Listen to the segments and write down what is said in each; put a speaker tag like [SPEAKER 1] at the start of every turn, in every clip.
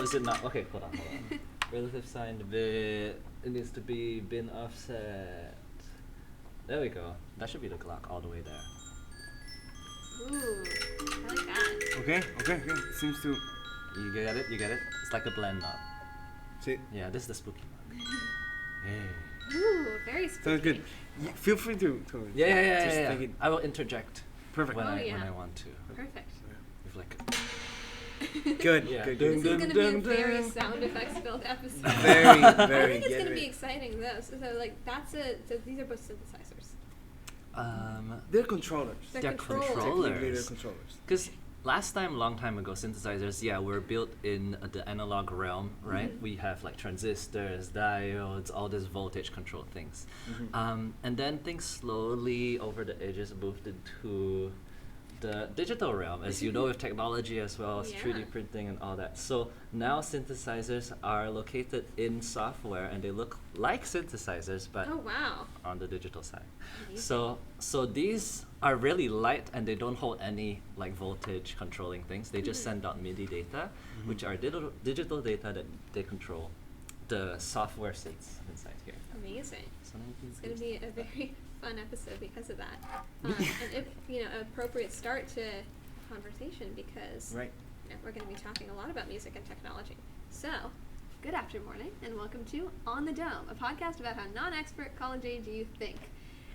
[SPEAKER 1] is it not? Okay, hold on. Relative sign bit. It needs to be bin offset. There we go. That should be the clock all the way there.
[SPEAKER 2] Ooh, I like that.
[SPEAKER 3] Okay. Seems to.
[SPEAKER 1] You get it? It's like a blend knot.
[SPEAKER 3] See.
[SPEAKER 1] Yeah, this is the spooky one. Hey.
[SPEAKER 2] Ooh, very spooky.
[SPEAKER 3] Sounds good. Feel free to.
[SPEAKER 1] Yeah.
[SPEAKER 3] Just take it.
[SPEAKER 1] I will interject.
[SPEAKER 3] Perfect.
[SPEAKER 1] When I want to.
[SPEAKER 2] Perfect.
[SPEAKER 1] With like.
[SPEAKER 3] Good.
[SPEAKER 1] Yeah.
[SPEAKER 3] Good.
[SPEAKER 2] This is going to be a very sound effects filled episode.
[SPEAKER 3] Very.
[SPEAKER 2] I think it's going to be exciting though. So like so these are both synthesizers.
[SPEAKER 3] They're controllers.
[SPEAKER 2] They're
[SPEAKER 1] controllers.
[SPEAKER 3] Technically, they're controllers.
[SPEAKER 1] Because long time ago, synthesizers, were built in the analog realm, right?
[SPEAKER 2] Mm-hmm.
[SPEAKER 1] We have like transistors, diodes, all these voltage control things.
[SPEAKER 3] Mm-hmm.
[SPEAKER 1] And then things slowly over the ages moved into the digital realm, as you know, with technology as well as 3D printing and all that. So now synthesizers are located in software and they look like synthesizers, but
[SPEAKER 2] Oh wow.
[SPEAKER 1] on the digital side.
[SPEAKER 2] Amazing.
[SPEAKER 1] So these are really light and they don't hold any like voltage controlling things. They just send out MIDI data, which are digital data that they control. The software sits inside here.
[SPEAKER 2] Amazing.
[SPEAKER 1] So now you
[SPEAKER 2] It's
[SPEAKER 1] can
[SPEAKER 2] going to
[SPEAKER 1] see-
[SPEAKER 2] be a very fun episode because of that. And if an appropriate start to conversation because
[SPEAKER 3] Right.
[SPEAKER 2] we're going to be talking a lot about music and technology. So, good afternoon and welcome to On the Dome, a podcast about how non-expert college age you think.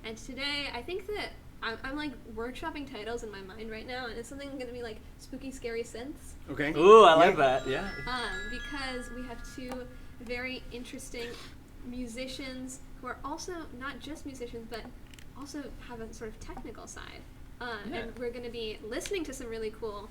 [SPEAKER 2] And today, I think that I'm like workshopping titles in my mind right now, and it's something going to be like spooky, scary synths.
[SPEAKER 3] Okay.
[SPEAKER 1] Ooh, I like that. Yeah.
[SPEAKER 2] Because we have two very interesting musicians who are also not just musicians, but also have a sort of technical side. And we're going to be listening to some really cool,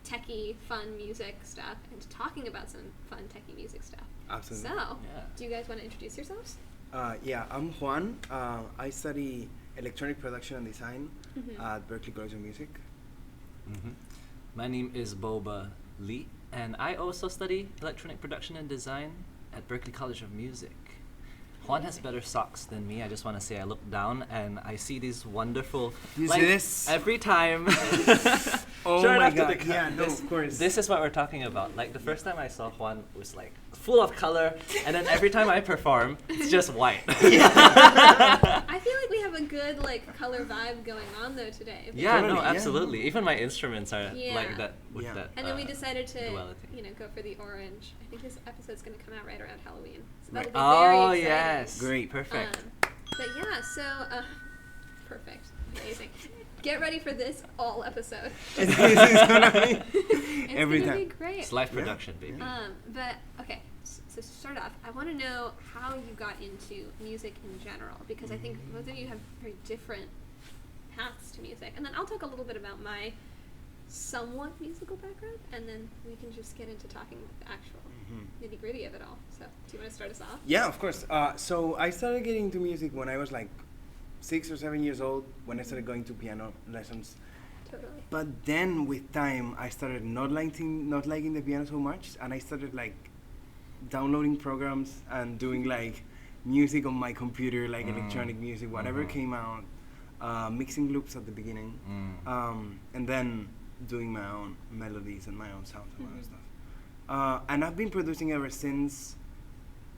[SPEAKER 2] techie, fun music stuff, and talking about some fun, techie music stuff.
[SPEAKER 3] Absolutely.
[SPEAKER 2] So, do you guys want to introduce yourselves?
[SPEAKER 3] I'm Juan. I study electronic production and design at Berklee College of Music.
[SPEAKER 1] My name is Boba Lee, and I also study electronic production and design at Berklee College of Music. Juan has better socks than me. I just want to say I look down and I see these wonderful.
[SPEAKER 3] You
[SPEAKER 1] like,
[SPEAKER 3] see this?
[SPEAKER 1] every time.
[SPEAKER 3] Oh
[SPEAKER 1] Sure
[SPEAKER 3] my
[SPEAKER 1] enough to
[SPEAKER 3] god!
[SPEAKER 1] the
[SPEAKER 3] Yeah, no,
[SPEAKER 1] this,
[SPEAKER 3] of course.
[SPEAKER 1] This is what we're talking about. Like the first time I saw Juan was like full of color, and then every time I perform, it's just white.
[SPEAKER 2] I feel like we have a good like color vibe going on though today.
[SPEAKER 1] Yeah,
[SPEAKER 3] Totally,
[SPEAKER 1] no,
[SPEAKER 3] yeah.
[SPEAKER 1] absolutely. Even my instruments are
[SPEAKER 2] Yeah.
[SPEAKER 1] like that with
[SPEAKER 3] Yeah.
[SPEAKER 1] that.
[SPEAKER 2] And then we decided to,
[SPEAKER 1] duality.
[SPEAKER 2] go for the orange. I think this episode's going to come out right around Halloween. So
[SPEAKER 3] Right.
[SPEAKER 2] that'll be very
[SPEAKER 1] Oh
[SPEAKER 2] exciting.
[SPEAKER 1] yes,
[SPEAKER 3] Great.
[SPEAKER 1] perfect.
[SPEAKER 2] But yeah, so perfect, amazing. Get ready for this all episode.
[SPEAKER 3] This is gonna be
[SPEAKER 2] It's
[SPEAKER 3] every
[SPEAKER 2] gonna
[SPEAKER 3] time.
[SPEAKER 2] be great.
[SPEAKER 1] It's live
[SPEAKER 3] Yeah.
[SPEAKER 1] production, baby.
[SPEAKER 2] But okay, so to start off, I want to know how you got into music in general because I think both of you have very different paths to music, and then I'll talk a little bit about my somewhat musical background, and then we can just get into talking the actual nitty gritty of it all. So, do you want to start us off?
[SPEAKER 3] Yeah, of course. So I started getting into music when I was like 6 or 7 years old, when I started going to piano lessons.
[SPEAKER 2] Totally.
[SPEAKER 3] But then with time, I started not liking the piano so much, and I started like downloading programs and doing like music on my computer, like electronic music, whatever came out, mixing loops at the beginning, and then doing my own melodies and my own sounds and all that stuff. And I've been producing ever since.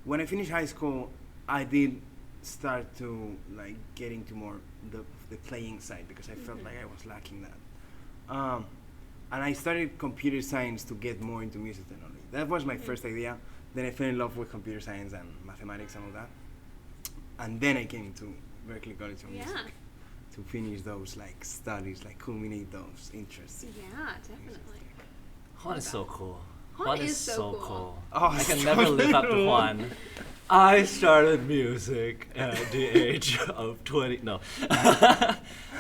[SPEAKER 3] When I finished high school, I did start to like get into more the playing side because I felt like I was lacking that. And I studied computer science to get more into music technology. That was my first idea. Then I fell in love with computer science and mathematics and all that. And then I came to Berklee College of Music to finish those like studies, like culminate those interests.
[SPEAKER 2] Yeah, definitely.
[SPEAKER 1] Juan is so cool.
[SPEAKER 2] Juan is so cool.
[SPEAKER 3] Oh,
[SPEAKER 1] I can never live up to Juan. I started music at the age of 20. No.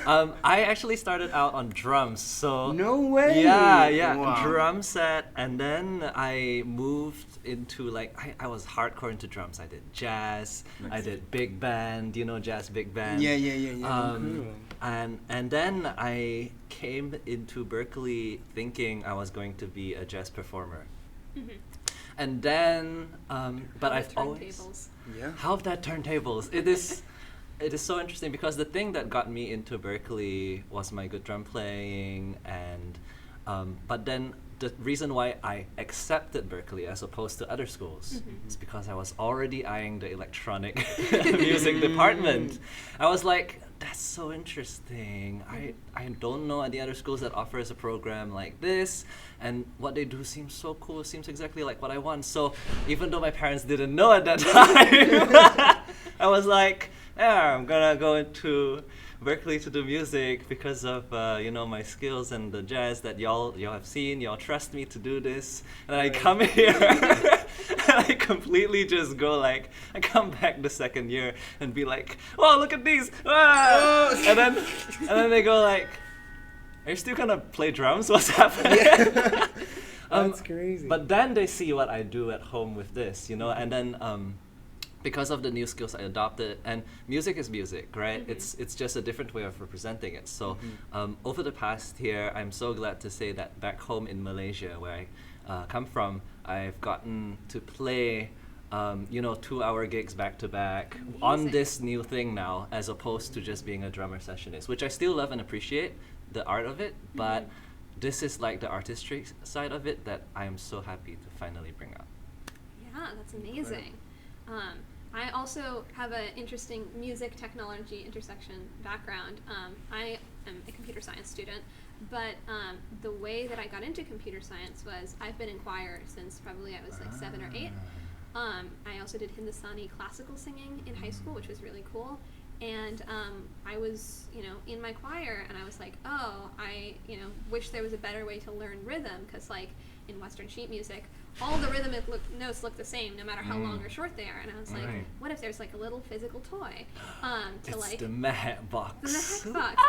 [SPEAKER 1] I actually started out on drums. So
[SPEAKER 3] No way!
[SPEAKER 1] Yeah,
[SPEAKER 3] Wow.
[SPEAKER 1] drum set, and then I moved into like I was hardcore into drums. I did jazz, I did big band, jazz big band.
[SPEAKER 3] Yeah. Cool.
[SPEAKER 1] And then I came into Berklee thinking I was going to be a jazz performer. And then, but I've always
[SPEAKER 2] Turntables.
[SPEAKER 3] Yeah.
[SPEAKER 1] how have that turntables? It is so interesting because the thing that got me into Berklee was my good drum playing, and but then the reason why I accepted Berkeley as opposed to other schools is because I was already eyeing the electronic music department. I was like, that's so interesting. I don't know any other schools that offers a program like this, and what they do seems so cool. Seems exactly like what I want. So even though my parents didn't know at that time, I was like, yeah, I'm gonna go into Berkeley to do music because of my skills and the jazz that y'all have seen. Y'all trust me to do this, and I come here and I completely just go like, I come back the second year and be like, oh, look at these, and then they go like, are you still gonna play drums? What's happening?
[SPEAKER 3] Yeah. That's crazy.
[SPEAKER 1] But then they see what I do at home with this, and then because of the new skills I adopted, and music is music, right? It's just a different way of representing it. So over the past year, I'm so glad to say that back home in Malaysia, where I come from, I've gotten to play 2-hour gigs back to back on this new thing now, as opposed to just being a drummer sessionist, which I still love and appreciate the art of it, but this is like the artistry side of it that I am so happy to finally bring up.
[SPEAKER 2] Yeah, that's amazing. I also have an interesting music technology intersection background. I am a computer science student, but the way that I got into computer science was I've been in choir since probably I was like 7 or 8. I also did Hindustani classical singing in high school, which was really cool. And I was, in my choir, and I was like, oh, I, wish there was a better way to learn rhythm, because like in Western sheet music, all the rhythmic notes look the same, no matter how long or short they are. And I was like, what if there's like a little physical toy to
[SPEAKER 1] it's
[SPEAKER 2] like
[SPEAKER 1] the Mahat box.
[SPEAKER 2] The Mahat box.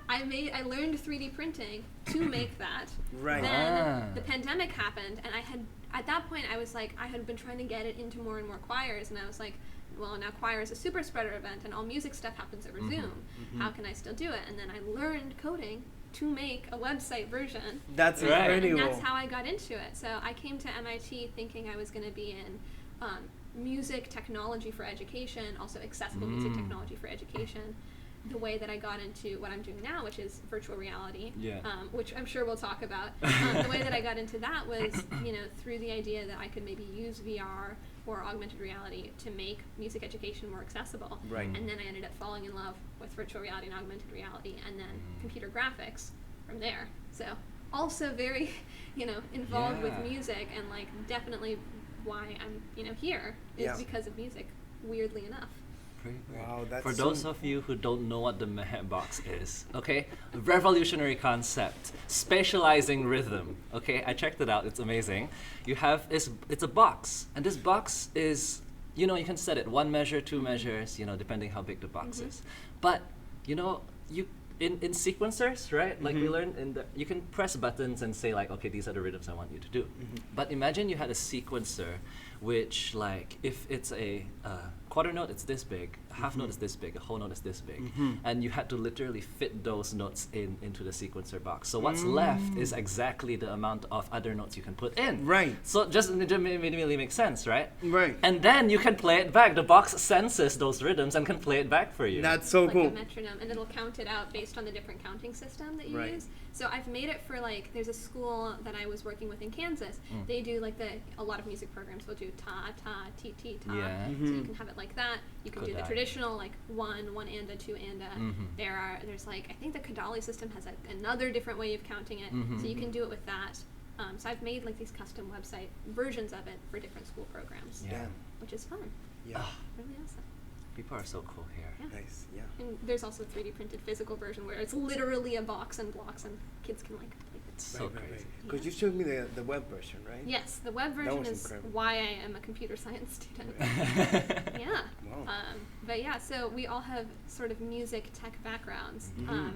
[SPEAKER 2] And then I learned 3D printing to make that.
[SPEAKER 3] Right.
[SPEAKER 2] Then the pandemic happened, and at that point I was like, I had been trying to get it into more and more choirs, and I was like, well, now choir is a super spreader event, and all music stuff happens over Zoom. How can I still do it? And then I learned coding to make a website version.
[SPEAKER 3] That's
[SPEAKER 2] And
[SPEAKER 3] incredible.
[SPEAKER 2] that's how I got into it. So I came to MIT thinking I was going to be in music technology for education, also accessible music technology for education. The way that I got into what I'm doing now, which is virtual reality, which I'm sure we'll talk about. The way that I got into that was, through the idea that I could maybe use VR or augmented reality to make music education more accessible.
[SPEAKER 3] Right.
[SPEAKER 2] And then I ended up falling in love with virtual reality and augmented reality, and then computer graphics from there. So also very, involved with music, and like definitely why I'm, here is because of music, weirdly enough.
[SPEAKER 3] Wow, that's
[SPEAKER 1] For those of you who don't know what the Mahat box is, okay, revolutionary concept, spatializing rhythm. Okay, I checked it out. It's amazing. You have it's a box, and this box is you can set it 1 measure, 2 measures, depending how big the box is. But you in sequencers, right? Like we learned you can press buttons and say like, okay, these are the rhythms I want you to do. But imagine you had a sequencer, which like if it's a quarter note, it's this big, a half note is this big, a whole note is this big, and you had to literally fit those notes into the sequencer box. So what's left is exactly the amount of other notes you can put in.
[SPEAKER 3] Right.
[SPEAKER 1] So just immediately makes sense, right?
[SPEAKER 3] Right.
[SPEAKER 1] And then you can play it back. The box senses those rhythms and can play it back for you.
[SPEAKER 3] That's so
[SPEAKER 2] like
[SPEAKER 3] cool.
[SPEAKER 2] a metronome, and it'll count it out based on the different counting system that you use. So I've made it for like, there's a school that I was working with in Kansas. They do like a lot of music programs will do ta, ta, ti, ti, ta. So you can have it like that. You can do the traditional like one anda, 2 anda. There's like, I think the Kadali system has another different way of counting it. So you can do it with that. So I've made like these custom website versions of it for different school programs.
[SPEAKER 1] Yeah.
[SPEAKER 2] Which is fun.
[SPEAKER 3] Yeah.
[SPEAKER 2] Really awesome.
[SPEAKER 1] People are so cool here.
[SPEAKER 2] Yeah.
[SPEAKER 3] Nice. Yeah.
[SPEAKER 2] And there's also a 3D printed physical version where it's literally a box and blocks, and kids can like play with it.
[SPEAKER 1] It's so crazy.
[SPEAKER 3] Because you showed me the web version, right?
[SPEAKER 2] Yes, the web version
[SPEAKER 3] was
[SPEAKER 2] is
[SPEAKER 3] incredible.
[SPEAKER 2] why I am a computer science student. Yeah.
[SPEAKER 3] Wow.
[SPEAKER 2] But yeah, so we all have sort of music tech backgrounds. And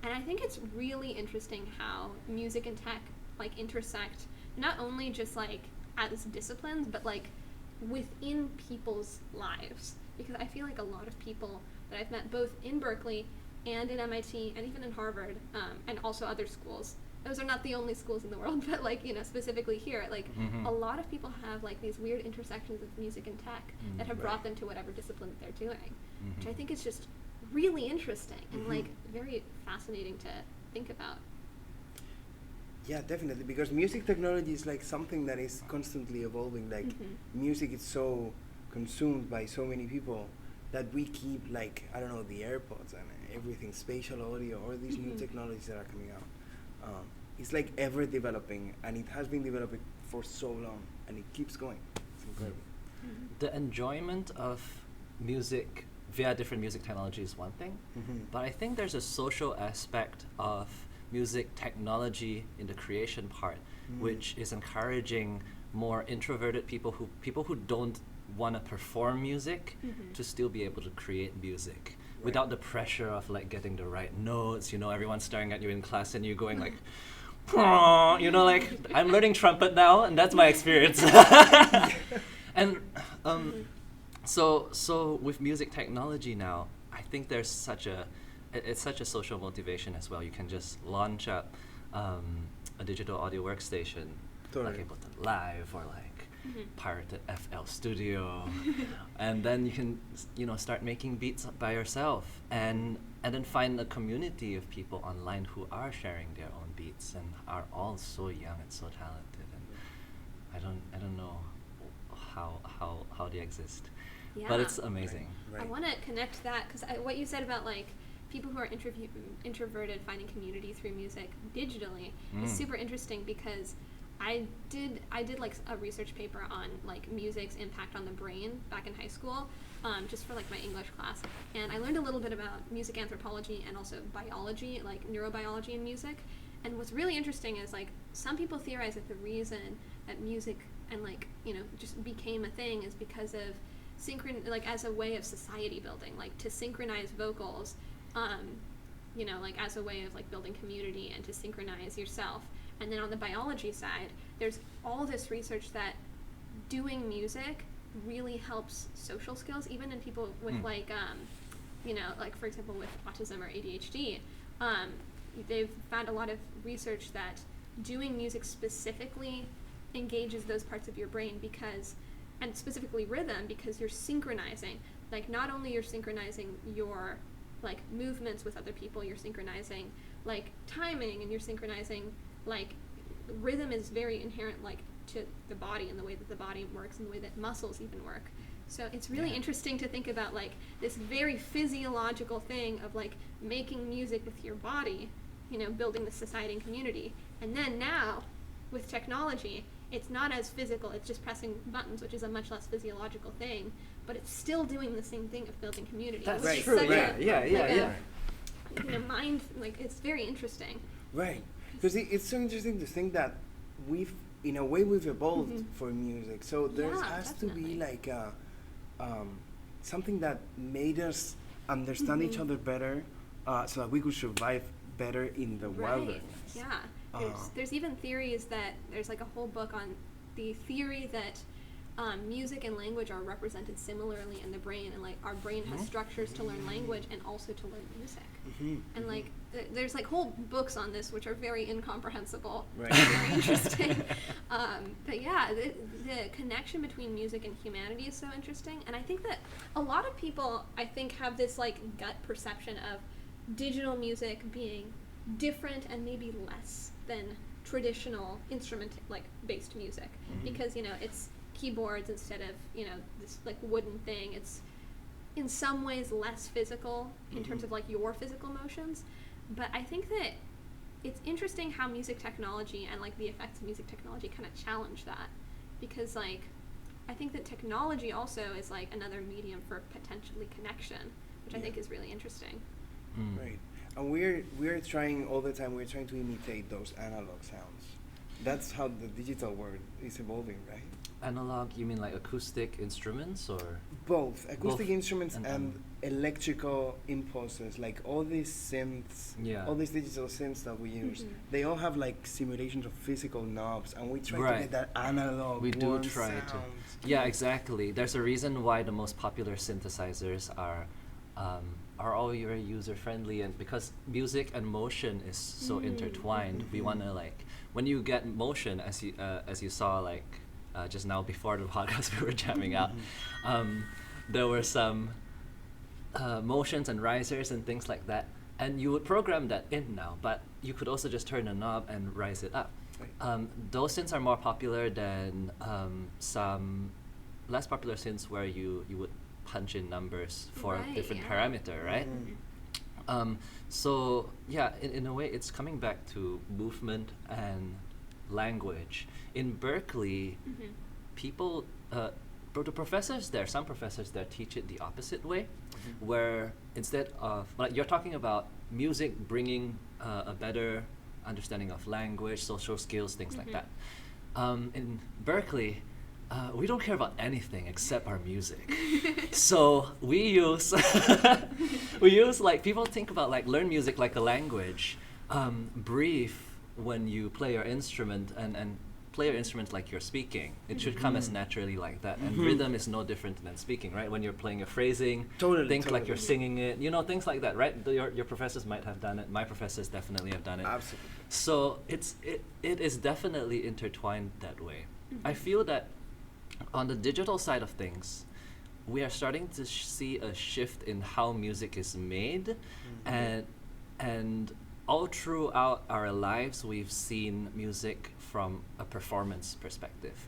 [SPEAKER 2] I think it's really interesting how music and tech like intersect, not only just like as disciplines, but like within people's lives. Because I feel like a lot of people that I've met both in Berkeley and in MIT and even in Harvard, and also other schools, those are not the only schools in the world, but like, specifically here, like a lot of people have like these weird intersections of music and tech that have brought them to whatever discipline that they're doing, which I think is just really interesting and like very fascinating to think about.
[SPEAKER 3] Yeah, definitely, because music technology is like something that is constantly evolving. Like music is so consumed by so many people that we keep like, I don't know, the AirPods and everything, spatial audio, or these new technologies that are coming out. It's like ever developing, and it has been developing for so long, and it keeps going. It's incredible.
[SPEAKER 1] The enjoyment of music via different music technology is one thing, but I think there's a social aspect of music technology in the creation part, which is encouraging more introverted people who don't want to perform music to still be able to create music without the pressure of like getting the right notes. You know, everyone's staring at you in class and you going like, you know, like I'm learning trumpet now, and that's my experience. And so with music technology now, I think there's it's such a social motivation as well. You can just launch up a digital audio workstation like Ableton Live or like pirated FL Studio, and then you can start making beats by yourself, and then find a community of people online who are sharing their own beats and are all so young and so talented, and I don't know how they exist, but it's amazing.
[SPEAKER 2] I want to connect that because what you said about like people who are introverted finding community through music digitally is super interesting, because I did like a research paper on like music's impact on the brain back in high school, just for like my English class, and I learned a little bit about music anthropology and also biology, like neurobiology in music. And what's really interesting is like some people theorize that the reason that music and like just became a thing is because of like as a way of society building, like to synchronize vocals, like as a way of like building community and to synchronize yourself. And then on the biology side, there's all this research that doing music really helps social skills, even in people with like, like for example with autism or ADHD. They've found a lot of research that doing music specifically engages those parts of your brain and specifically rhythm, because you're synchronizing. Like not only you're synchronizing your like movements with other people, you're synchronizing like timing, and you're synchronizing like rhythm is very inherent like to the body and the way that the body works and the way that muscles even work. So it's really interesting to think about like this very physiological thing of like making music with your body, building the society and community. And then now with technology, it's not as physical, it's just pressing buttons, which is a much less physiological thing, but it's still doing the same thing of building community.
[SPEAKER 1] That's
[SPEAKER 2] which
[SPEAKER 1] true.
[SPEAKER 2] Is
[SPEAKER 1] Yeah.
[SPEAKER 2] Mind, like it's very interesting.
[SPEAKER 3] Right. Because it's so interesting to think that we've evolved for music. So there has to be like something that made us understand each other better, so that we could survive better in the wilderness.
[SPEAKER 2] Yeah. There's even theories that there's like a whole book on the theory that music and language are represented similarly in the brain, and like our brain has structures to learn language and also to learn music. And like there's like whole books on this which are very incomprehensible, very interesting. But yeah, the connection between music and humanity is so interesting, and I think that a lot of people have this like gut perception of digital music being different and maybe less than traditional instrument like based music, because it's keyboards instead of this like wooden thing. It's in some ways less physical in terms of like your physical motions, but I think that it's interesting how music technology and like the effects of music technology kind of challenge that, because like I think that technology also is like another medium for potentially connection, which I think is really interesting.
[SPEAKER 3] Right. And we're trying all the time, we're trying to imitate those analog sounds. That's how the digital world is evolving, right?
[SPEAKER 1] Analog, you mean like acoustic instruments, or?
[SPEAKER 3] Both acoustic instruments and electrical impulses, like all these synths, all these digital synths that we use, they all have like simulations of physical knobs, and we try to get that analog.
[SPEAKER 1] We do try to. Yeah, exactly. There's a reason why the most popular synthesizers are all very user friendly, and because music and motion is so intertwined, we want to like when you get motion, as you saw like. Just now before the podcast we were jamming out, there were some motions and risers and things like that And you would program that in now, but you could also just turn a knob and rise it up.
[SPEAKER 3] Right.
[SPEAKER 1] Those synths are more popular than some less popular synths where you would punch in numbers for a different parameter, right? So yeah, in a way, it's coming back to movement and language. In Berkeley, people, the professors there, some professors there teach it the opposite way, where instead of, like you're talking about music bringing a better understanding of language, social skills, things like that. In Berkeley, we don't care about anything except our music. So we use like, people think about like learn music like a language. Breathe when you play your instrument, and play your instrument like you're speaking. It should come as naturally like that. And rhythm is no different than speaking, right? When you're playing your phrasing, think like you're singing it, things like that, right? Your professors might have done it. My professors definitely have done it.
[SPEAKER 3] Absolutely.
[SPEAKER 1] So it is definitely intertwined that way. I feel that on the digital side of things, we are starting to see a shift in how music is made, and all throughout our lives, we've seen music from a performance perspective.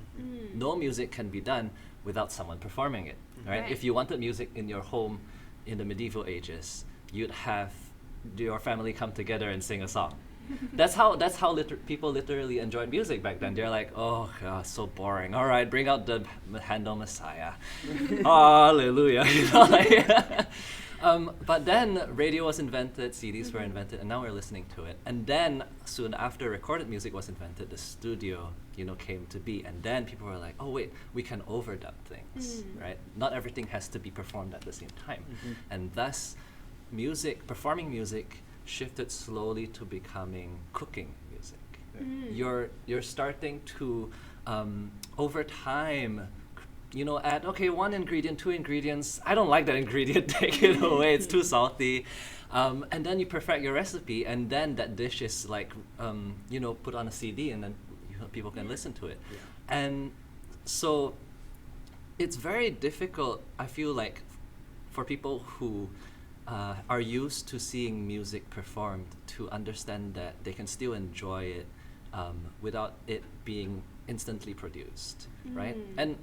[SPEAKER 1] No music can be done without someone performing it, right? If you wanted music in your home in the medieval ages, you'd have your family come together and sing a song. That's how people literally enjoyed music back then. They're like, oh God, so boring. All right, bring out the Handel Messiah. Hallelujah. But then radio was invented, CDs were invented, and now we're listening to it. And then soon after recorded music was invented, the studio, came to be. And then people were like, oh wait, we can overdub things, right? Not everything has to be performed at the same time. And thus, performing music shifted slowly to becoming cooking music. You're starting to, over time, add, okay, 1 ingredient, 2 ingredients. I don't like that ingredient, take it away, it's too salty. And then you perfect your recipe, and then that dish is like, put on a CD, and then people can listen to it. And so it's very difficult, I feel like, for people who are used to seeing music performed to understand that they can still enjoy it without it being instantly produced, right? And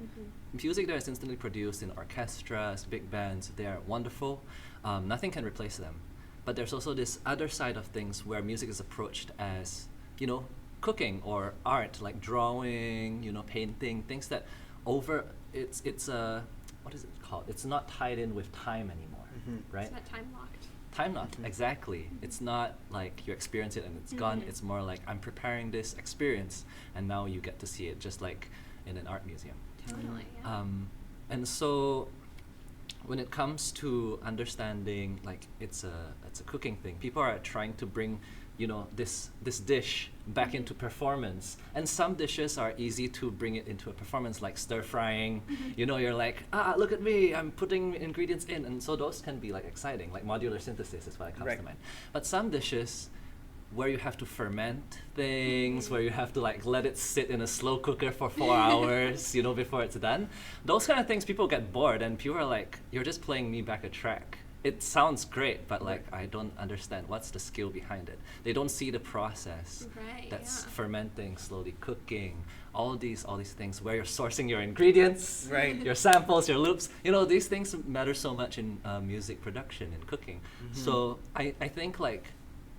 [SPEAKER 1] music that is instantly produced in orchestras, big bands, they are wonderful. Nothing can replace them. But there's also this other side of things where music is approached as, cooking or art, like drawing, painting, things that it's what is it called? It's not tied in with time anymore. Right?
[SPEAKER 2] It's not time locked.
[SPEAKER 1] Time locked, exactly. It's not like you experience it and it's gone. It's more like I'm preparing this experience, and now you get to see it, just like in an art museum.
[SPEAKER 2] Totally. Yeah.
[SPEAKER 1] And so, when it comes to understanding, like it's a cooking thing, people are trying to bring, this dish back into performance. And some dishes are easy to bring it into a performance, like stir frying. You're like, look at me, I'm putting ingredients in. And so those can be like exciting, like modular synthesis is what comes to mind. But some dishes where you have to ferment things, where you have to like let it sit in a slow cooker for 4 hours, before it's done. Those kind of things, people get bored, and people are like, you're just playing me back a track. It sounds great, but like I don't understand what's the skill behind it. They don't see the process that's fermenting, slowly cooking, all these things where you're sourcing your ingredients, your samples, your loops. These things matter so much in music production and cooking. So I think like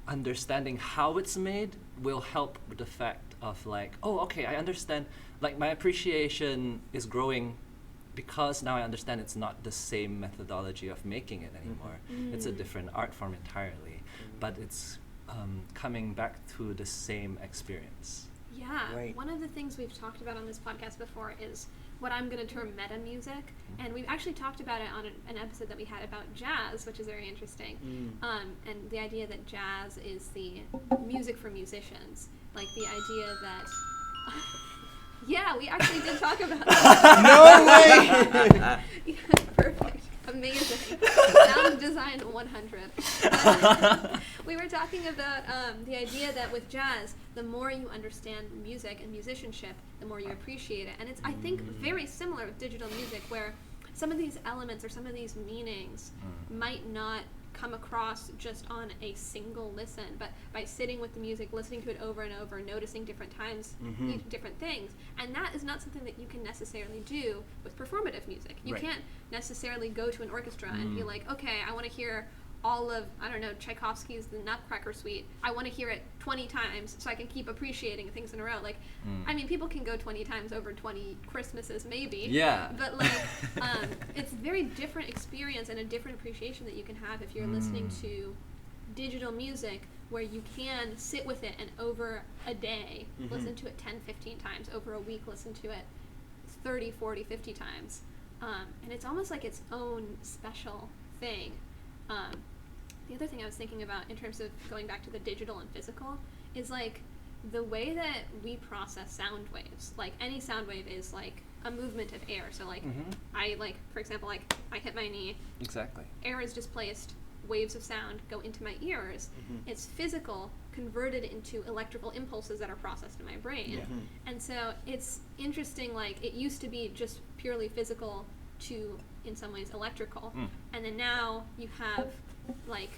[SPEAKER 1] understanding how it's made will help with the fact of like, oh, okay, I understand. Like my appreciation is growing because now I understand it's not the same methodology of making it anymore. It's a different art form entirely, but it's coming back to the same experience.
[SPEAKER 2] Yeah, one of the things we've talked about on this podcast before is what I'm going to term meta music, and we've actually talked about it on an episode that we had about jazz, which is very interesting, and the idea that jazz is the music for musicians, like the idea that yeah, we actually did talk about that.
[SPEAKER 3] No way!
[SPEAKER 2] Yeah, perfect. Amazing. Sound design 100. We were talking about the idea that with jazz, the more you understand music and musicianship, the more you appreciate it. And it's, I think, very similar with digital music, where some of these elements or some of these meanings might not come across just on a single listen, but by sitting with the music, listening to it over and over, noticing different times, different things. And that is not something that you can necessarily do with performative music. You can't necessarily go to an orchestra and be like, okay, I want to hear all of, I don't know, Tchaikovsky's The Nutcracker Suite. I want to hear it 20 times so I can keep appreciating things in a row. Like, I mean, people can go 20 times over 20 Christmases, maybe.
[SPEAKER 1] Yeah.
[SPEAKER 2] But, like, it's a very different experience and a different appreciation that you can have if you're listening to digital music, where you can sit with it and over a day listen to it 10, 15 times, over a week listen to it 30, 40, 50 times. And it's almost like its own special thing. The other thing I was thinking about in terms of going back to the digital and physical is like the way that we process sound waves. Like any sound wave is like a movement of air. So like I like, for example, like I hit my knee.
[SPEAKER 1] Exactly.
[SPEAKER 2] Air is displaced. Waves of sound go into my ears. It's physical converted into electrical impulses that are processed in my brain. And so it's interesting, like it used to be just purely physical to, in some ways, electrical. And then now you have like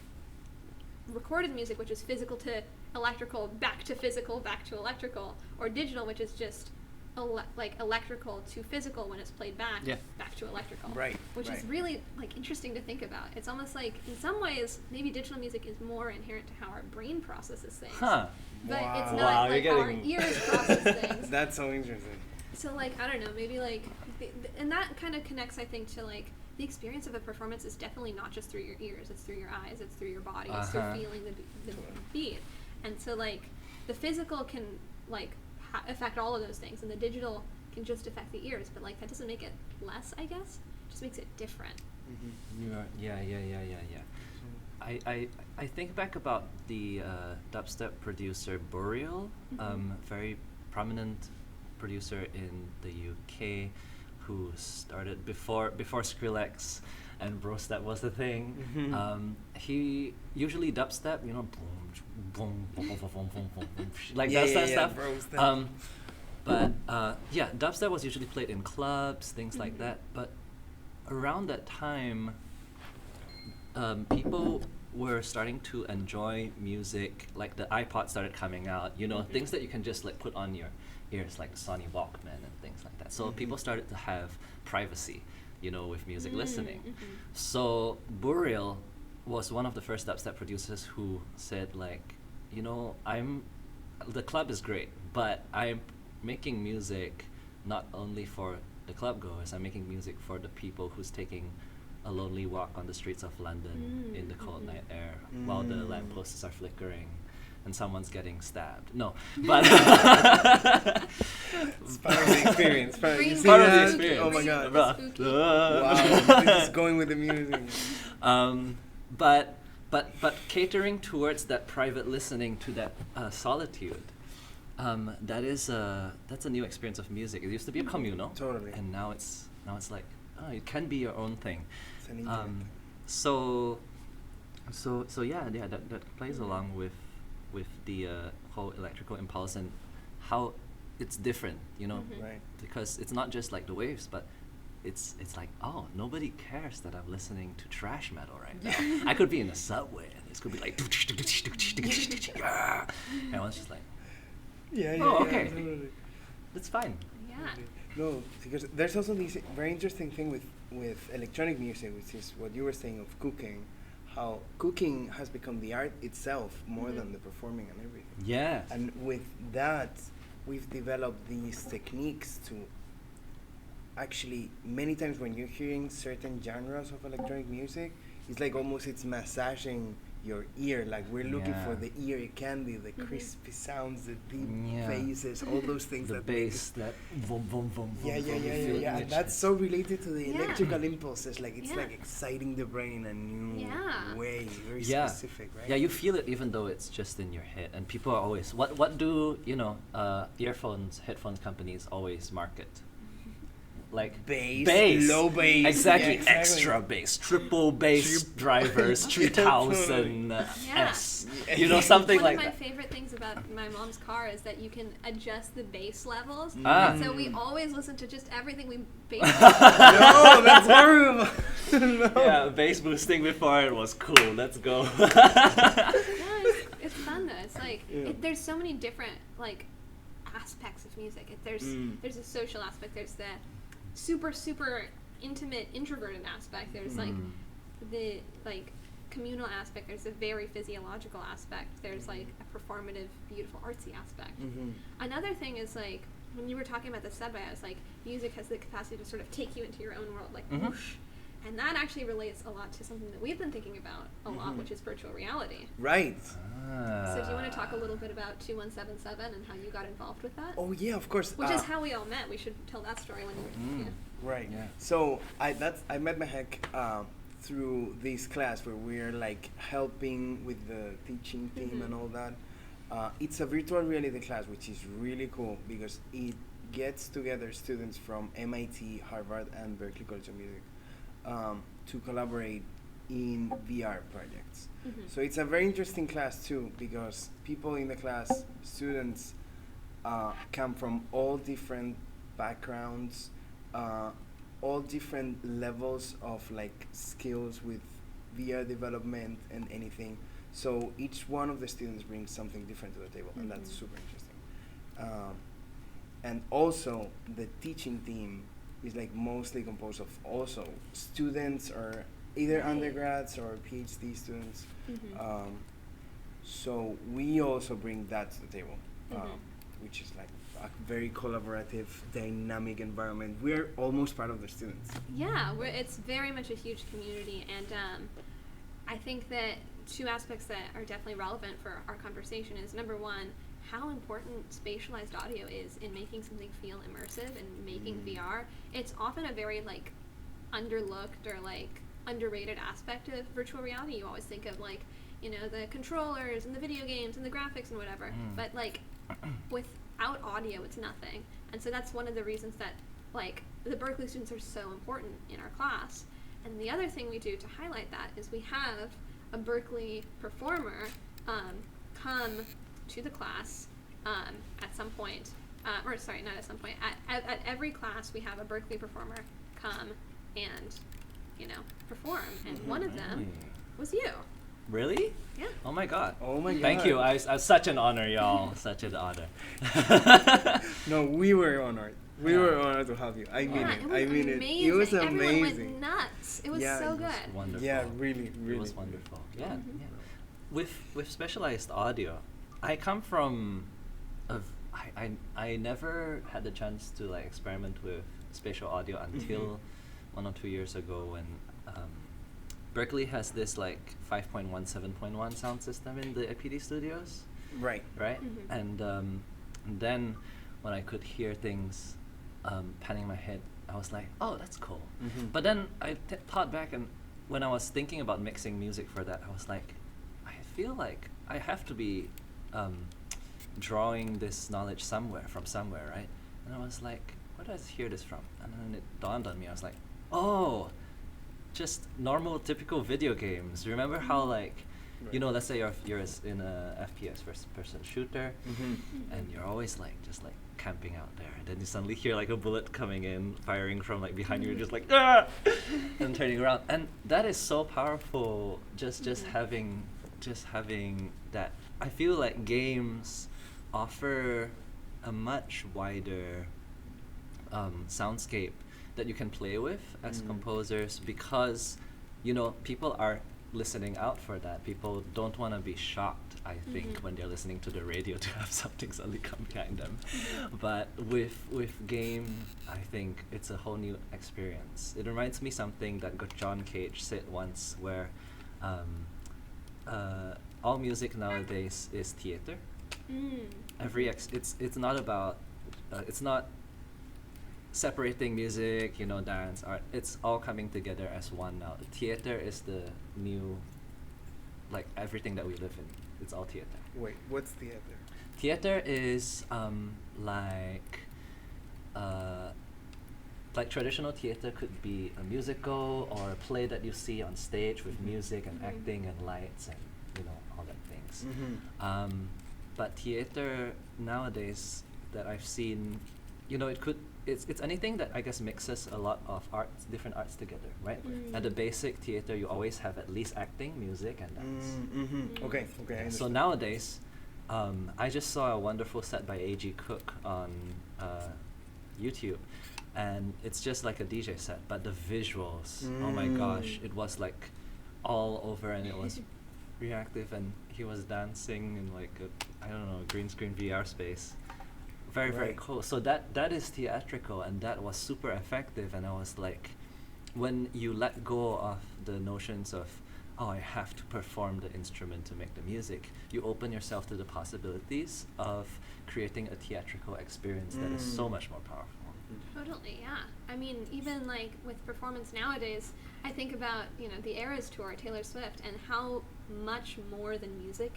[SPEAKER 2] recorded music, which is physical to electrical, back to physical, back to electrical, or digital, which is just like electrical to physical when it's played back, back to electrical. Which is really like interesting to think about. It's almost like, in some ways, maybe digital music is more inherent to how our brain processes things. But it's not like our ears process things.
[SPEAKER 3] That's so interesting.
[SPEAKER 2] So like, I don't know, maybe like, and that kind of connects, I think, to like, the experience of a performance is definitely not just through your ears, it's through your eyes, it's through your body, it's through feeling the beat. And so like, the physical can like affect all of those things, and the digital can just affect the ears, but like, that doesn't make it less, I guess, it just makes it different.
[SPEAKER 1] Yeah. I think back about the dubstep producer Burial, very prominent producer in the UK, who started before Skrillex and Brostep was the thing. He usually dubstep, you know, boom, boom, boom, boom, boom, boom, boom, like that stuff. But dubstep was usually played in clubs, things like that. But around that time, people were starting to enjoy music, like the iPod started coming out, you know, things that you can just like put on your ears, like the Sony Walkman and things like that. So people started to have privacy, you know, with music listening. So Burial was one of the first dubstep producers who said like, you know, the club is great, but I'm making music not only for the club goers, I'm making music for the people who's taking a lonely walk on the streets of London in the cold night air while the lampposts are flickering and someone's getting stabbed. No, but
[SPEAKER 3] it's part of the experience. Part of the experience. Oh my god! Wow, this is going with the music.
[SPEAKER 1] But catering towards that private listening to that solitude. That's a new experience of music. It used to be a communal,
[SPEAKER 3] totally,
[SPEAKER 1] and now it's like, oh, it can be your own thing.
[SPEAKER 3] It's an internet thing.
[SPEAKER 1] So that plays along with the whole electrical impulse and how it's different, you know,
[SPEAKER 3] Right.
[SPEAKER 1] because it's not just like the waves, but it's like, oh, nobody cares that I'm listening to thrash metal right now. I could be in a subway and this could be like, and I was just like, okay,
[SPEAKER 3] totally.
[SPEAKER 1] that's fine.
[SPEAKER 2] Yeah.
[SPEAKER 3] No, because there's also this very interesting thing with electronic music, which is what you were saying of cooking, how cooking has become the art itself more than the performing and everything.
[SPEAKER 1] Yeah.
[SPEAKER 3] And with that, we've developed these techniques to actually, many times when you're hearing certain genres of electronic music, it's like almost it's massaging your ear. Like we're looking for the ear candy, the crispy sounds, the deep phases, all those things.
[SPEAKER 1] The
[SPEAKER 3] that
[SPEAKER 1] bass, that boom, boom, boom,
[SPEAKER 3] yeah. And that's so related to the electrical impulses. Like it's like exciting the brain and new way, very specific, right?
[SPEAKER 1] Yeah, you feel it even though it's just in your head. And people are always, what do, you know, headphones companies always market? like
[SPEAKER 3] bass, low bass,
[SPEAKER 1] exactly,
[SPEAKER 3] yeah, exactly.
[SPEAKER 1] extra bass, triple bass drivers, 3000 S, you know, something like
[SPEAKER 2] One of
[SPEAKER 1] that.
[SPEAKER 2] my favorite things about my mom's car is that you can adjust the bass levels.
[SPEAKER 1] Ah.
[SPEAKER 2] And so we always listen to just everything we bass.
[SPEAKER 3] No, that's horrible. No.
[SPEAKER 1] Yeah, bass boosting before it was cool. Let's go.
[SPEAKER 2] No, it's fun though. It's like there's so many different like aspects of music. There's a social aspect. There's the super intimate introverted aspect. There's like the like communal aspect. There's a very physiological aspect. There's like a performative, beautiful, artsy aspect. Another thing is like when you were talking about the subway, I was like, music has the capacity to sort of take you into your own world, like whoosh. And that actually relates a lot to something that we've been thinking about a lot, which is virtual reality.
[SPEAKER 3] Right.
[SPEAKER 2] So do you want to talk a little bit about 2177 and how you got involved with that?
[SPEAKER 3] Oh yeah, of course.
[SPEAKER 2] Which is how we all met. We should tell that story when you were
[SPEAKER 3] Right.
[SPEAKER 1] Yeah.
[SPEAKER 3] So I met Mehek through this class where we're like helping with the teaching team and all that. It's a virtual reality class, which is really cool because it gets together students from MIT, Harvard, and Berklee College of Music to collaborate in VR projects. So it's a very interesting class too because people in the class, students, come from all different backgrounds, all different levels of like skills with VR development and anything. So each one of the students brings something different to the table, and that's super interesting. And also the teaching team is like mostly composed of also students or either undergrads or PhD students. So we also bring that to the table, which is like a very collaborative, dynamic environment. We're almost part of the students.
[SPEAKER 2] Yeah, it's very much a huge community, and I think that two aspects that are definitely relevant for our conversation is, number one, how important spatialized audio is in making something feel immersive and making VR. It's often a very like underlooked or like underrated aspect of virtual reality. You always think of like, you know, the controllers and the video games and the graphics and whatever, but like without audio it's nothing. And so that's one of the reasons that like the Berklee students are so important in our class. And the other thing we do to highlight that is we have a Berklee performer come to the class at some point, or sorry, not at some point, at every class we have a Berklee performer come and, you know, perform. And one of them was you.
[SPEAKER 1] Really?
[SPEAKER 2] Yeah.
[SPEAKER 1] Oh my god.
[SPEAKER 3] Oh my god.
[SPEAKER 1] Thank you. I such an honor, y'all. Such an honor.
[SPEAKER 3] No, we were honored. We were honored to have you. I mean it. I mean it. It was amazing.
[SPEAKER 2] Everyone went nuts. It was so good.
[SPEAKER 1] It was wonderful.
[SPEAKER 3] Yeah, really, really.
[SPEAKER 1] It was wonderful. Yeah, yeah. With specialized audio, I come from I never had the chance to like experiment with spatial audio until 1 or 2 years ago when Berklee has this like 5.1, 7.1 sound system in the APD studios.
[SPEAKER 3] Right.
[SPEAKER 1] Right? And then when I could hear things panning my head, I was like, oh, that's cool. But then I thought back, and when I was thinking about mixing music for that, I was like, I feel like I have to be drawing this knowledge from somewhere, right? And I was like, where did I hear this from? And then it dawned on me. I was like, oh, just normal, typical video games. Remember how like, you know, let's say you're in a FPS first-person shooter, and you're always like just like camping out there, and then you suddenly hear like a bullet coming in, firing from like behind you, just like ah, and turning around, and that is so powerful. Just having that. I feel like games offer a much wider soundscape that you can play with as composers, because you know people are listening out for that. People don't want to be shocked, I think, when they're listening to the radio to have something suddenly come behind them. But with game, I think it's a whole new experience. It reminds me something that John Cage said once, where all music nowadays is theater. It's not about it's not separating music, you know, dance, art. It's all coming together as one now. Theater is the new, like everything that we live in. It's all theater.
[SPEAKER 3] Wait, what's theater?
[SPEAKER 1] Theater is like like traditional theater could be a musical or a play that you see on stage with music and acting and lights and all that things. But theater nowadays that I've seen, it's anything that I guess mixes a lot of different arts together, right? At the basic theater, you always have at least acting, music, and dance.
[SPEAKER 3] Okay. I
[SPEAKER 1] So
[SPEAKER 3] understand.
[SPEAKER 1] nowadays, I just saw a wonderful set by A.G. Cook on YouTube, and it's just like a DJ set, but the visuals, oh my gosh, it was like all over, and it was reactive, and he was dancing in like a green screen VR space. Very, very
[SPEAKER 3] Right.
[SPEAKER 1] cool. So that is theatrical, and that was super effective. And I was like, when you let go of the notions of, oh, I have to perform the instrument to make the music, you open yourself to the possibilities of creating a theatrical experience that is so much more powerful.
[SPEAKER 2] Totally, yeah. I mean, even like with performance nowadays, I think about, the Eras tour, Taylor Swift, and how much more than music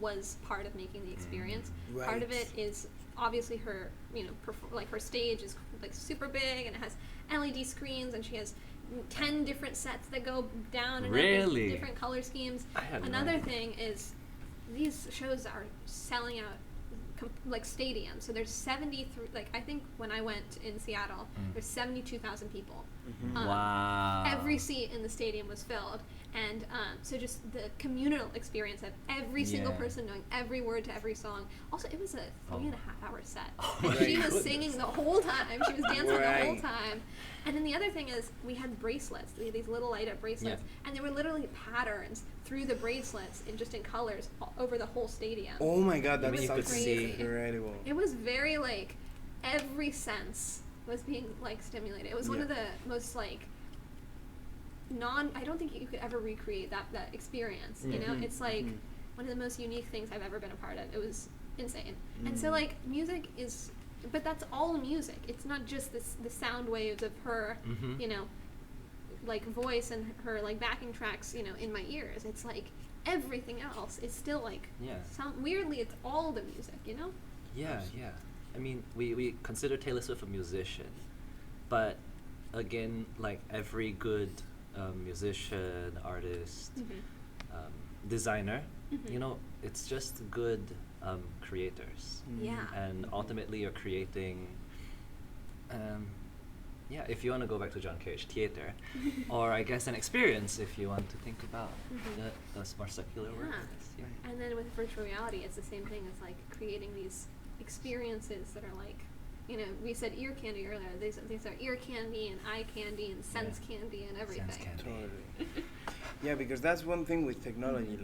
[SPEAKER 2] was part of making the experience. Part of
[SPEAKER 3] Right.
[SPEAKER 2] it is obviously her, her stage is like super big and it has LED screens and she has 10 different sets that go down and up
[SPEAKER 1] Really?
[SPEAKER 2] with different color schemes.
[SPEAKER 1] I had no
[SPEAKER 2] Another
[SPEAKER 1] idea.
[SPEAKER 2] thing is these shows are selling out like stadiums. So there's 73, I think when I went in Seattle, there's 72,000 people.
[SPEAKER 1] Wow.
[SPEAKER 2] Every seat in the stadium was filled. And so just the communal experience of every single
[SPEAKER 1] Yeah.
[SPEAKER 2] person knowing every word to every song. Also, it was a 3.5-hour set.
[SPEAKER 1] Oh
[SPEAKER 2] And
[SPEAKER 1] my
[SPEAKER 2] she was
[SPEAKER 1] goodness.
[SPEAKER 2] singing the whole time. She was dancing the whole
[SPEAKER 3] Right.
[SPEAKER 2] time. And then the other thing is we had bracelets. We had these little light-up bracelets. And there were literally patterns through the bracelets in colors over the whole stadium.
[SPEAKER 3] Oh my God,
[SPEAKER 1] You
[SPEAKER 3] that
[SPEAKER 1] mean you
[SPEAKER 3] sounds
[SPEAKER 1] could see-
[SPEAKER 3] incredible.
[SPEAKER 2] It was very every sense was being stimulated. It was one
[SPEAKER 3] Yeah.
[SPEAKER 2] of the most I don't think you could ever recreate that experience. It's one of the most unique things I've ever been a part of. It was insane. And so music is, but that's all music. It's not just the sound waves of her, voice and her backing tracks, in my ears. It's everything else is still weirdly it's all the music,
[SPEAKER 1] Yeah. I mean, we consider Taylor Swift a musician, but again, every good musician, artist, designer, it's just good creators.
[SPEAKER 2] Yeah.
[SPEAKER 1] And ultimately, you're creating. If you want to go back to John Cage, theater, or I guess an experience if you want to think about those more secular work.
[SPEAKER 2] Yeah. And then with virtual reality, it's the same thing. It's creating these experiences that are we said ear candy earlier. These are ear candy and eye candy and sense candy and everything.
[SPEAKER 1] Sense candy.
[SPEAKER 3] Totally. Yeah, because that's one thing with technology.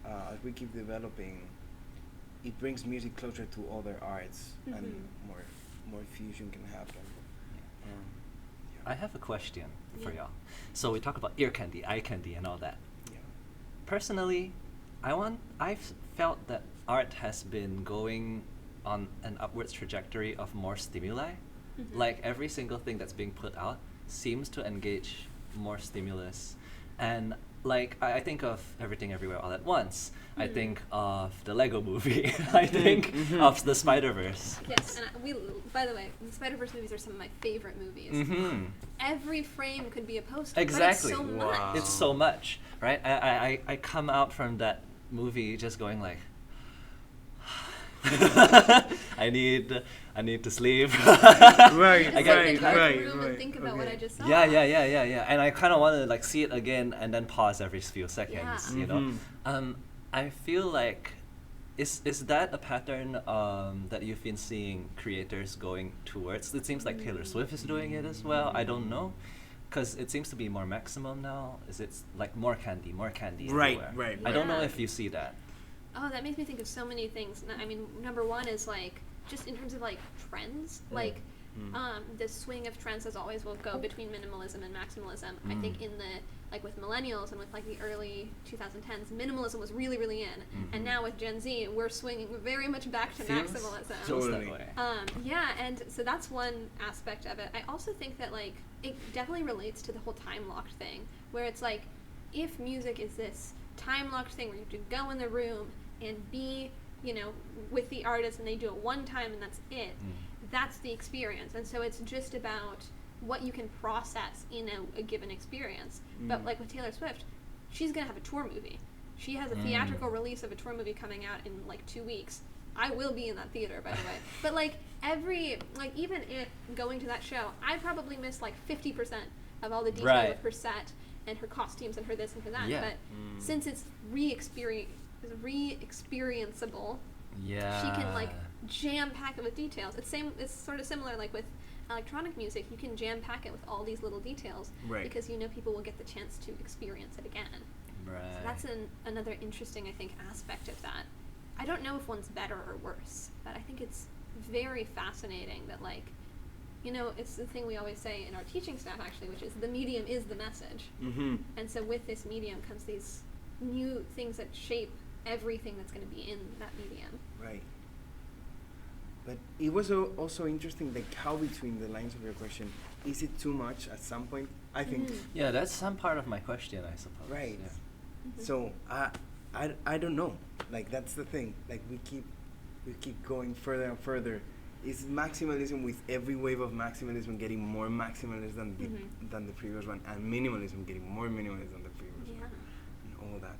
[SPEAKER 3] As we keep developing, it brings music closer to other arts, and more fusion can happen.
[SPEAKER 1] I have a question for
[SPEAKER 2] Yeah.
[SPEAKER 1] y'all. So we talk about ear candy, eye candy, and all that.
[SPEAKER 3] Yeah.
[SPEAKER 1] Personally, I've felt that art has been going on an upwards trajectory of more stimuli. Every single thing that's being put out seems to engage more stimulus. And I think of Everything Everywhere All at Once. I think of the Lego movie. I think of the Spider-Verse.
[SPEAKER 2] Yes, and by the way, the Spider-Verse movies are some of my favorite movies. Every frame could be a poster.
[SPEAKER 1] Exactly.
[SPEAKER 2] But it's so
[SPEAKER 3] Wow.
[SPEAKER 2] much.
[SPEAKER 1] It's so much, right? I come out from that movie just going I need to sleep.
[SPEAKER 3] Right,
[SPEAKER 2] I
[SPEAKER 1] get
[SPEAKER 2] in the
[SPEAKER 1] right,
[SPEAKER 2] room and think about what I just saw.
[SPEAKER 1] Yeah. And I kind of want to see it again and then pause every few seconds.
[SPEAKER 2] Yeah.
[SPEAKER 1] I feel is that a pattern that you've been seeing creators going towards? It seems like Taylor Swift is doing it as well. I don't know, because it seems to be more maximum now. Is it more candy
[SPEAKER 3] Right,
[SPEAKER 1] everywhere?
[SPEAKER 3] right.
[SPEAKER 1] I don't know
[SPEAKER 2] Yeah.
[SPEAKER 1] if you see that.
[SPEAKER 2] Oh, that makes me think of so many things. I mean, number one is just in terms of trends, the swing of trends as always will go between minimalism and maximalism. I think in the with millennials and with the early 2010s, minimalism was really, really in, and now with Gen Z, we're swinging very much back to
[SPEAKER 1] Feels
[SPEAKER 2] maximalism.
[SPEAKER 3] Totally.
[SPEAKER 1] that way.
[SPEAKER 2] Yeah, and so that's one aspect of it. I also think that it definitely relates to the whole time locked thing, where it's if music is this time locked thing where you have to go in the room and be, with the artist and they do it one time and that's it. That's the experience. And so it's just about what you can process in a given experience. But like with Taylor Swift, she's gonna have a tour movie. She has a theatrical release of a tour movie coming out in like 2 weeks. I will be in that theater, by the way. But like even if going to that show, I probably missed like 50% of all the detail of her set and her costumes and her this and her that.
[SPEAKER 1] Yeah.
[SPEAKER 2] But since it's re-experienceable, she can like jam pack it with details. It's sort of similar like with electronic music. You can jam pack it with all these little details because people will get the chance to experience it again.
[SPEAKER 1] Right.
[SPEAKER 2] So that's another interesting, I think, aspect of that. I don't know if one's better or worse, but I think it's very fascinating that, like, it's the thing we always say in our teaching staff, actually, which is the medium is the message. And so with this medium comes these new things that shape everything that's going to be in that medium.
[SPEAKER 3] Right. But it was also interesting, like, how between the lines of your question, is it too much at some point? I think.
[SPEAKER 1] Yeah, that's some part of my question, I suppose.
[SPEAKER 3] Right.
[SPEAKER 1] Yeah.
[SPEAKER 3] So I don't know. Like, that's the thing. Like, we keep going further and further. Is maximalism, with every wave of maximalism, getting more maximalist than the previous one, and minimalism getting more minimalist than the previous one, and all that.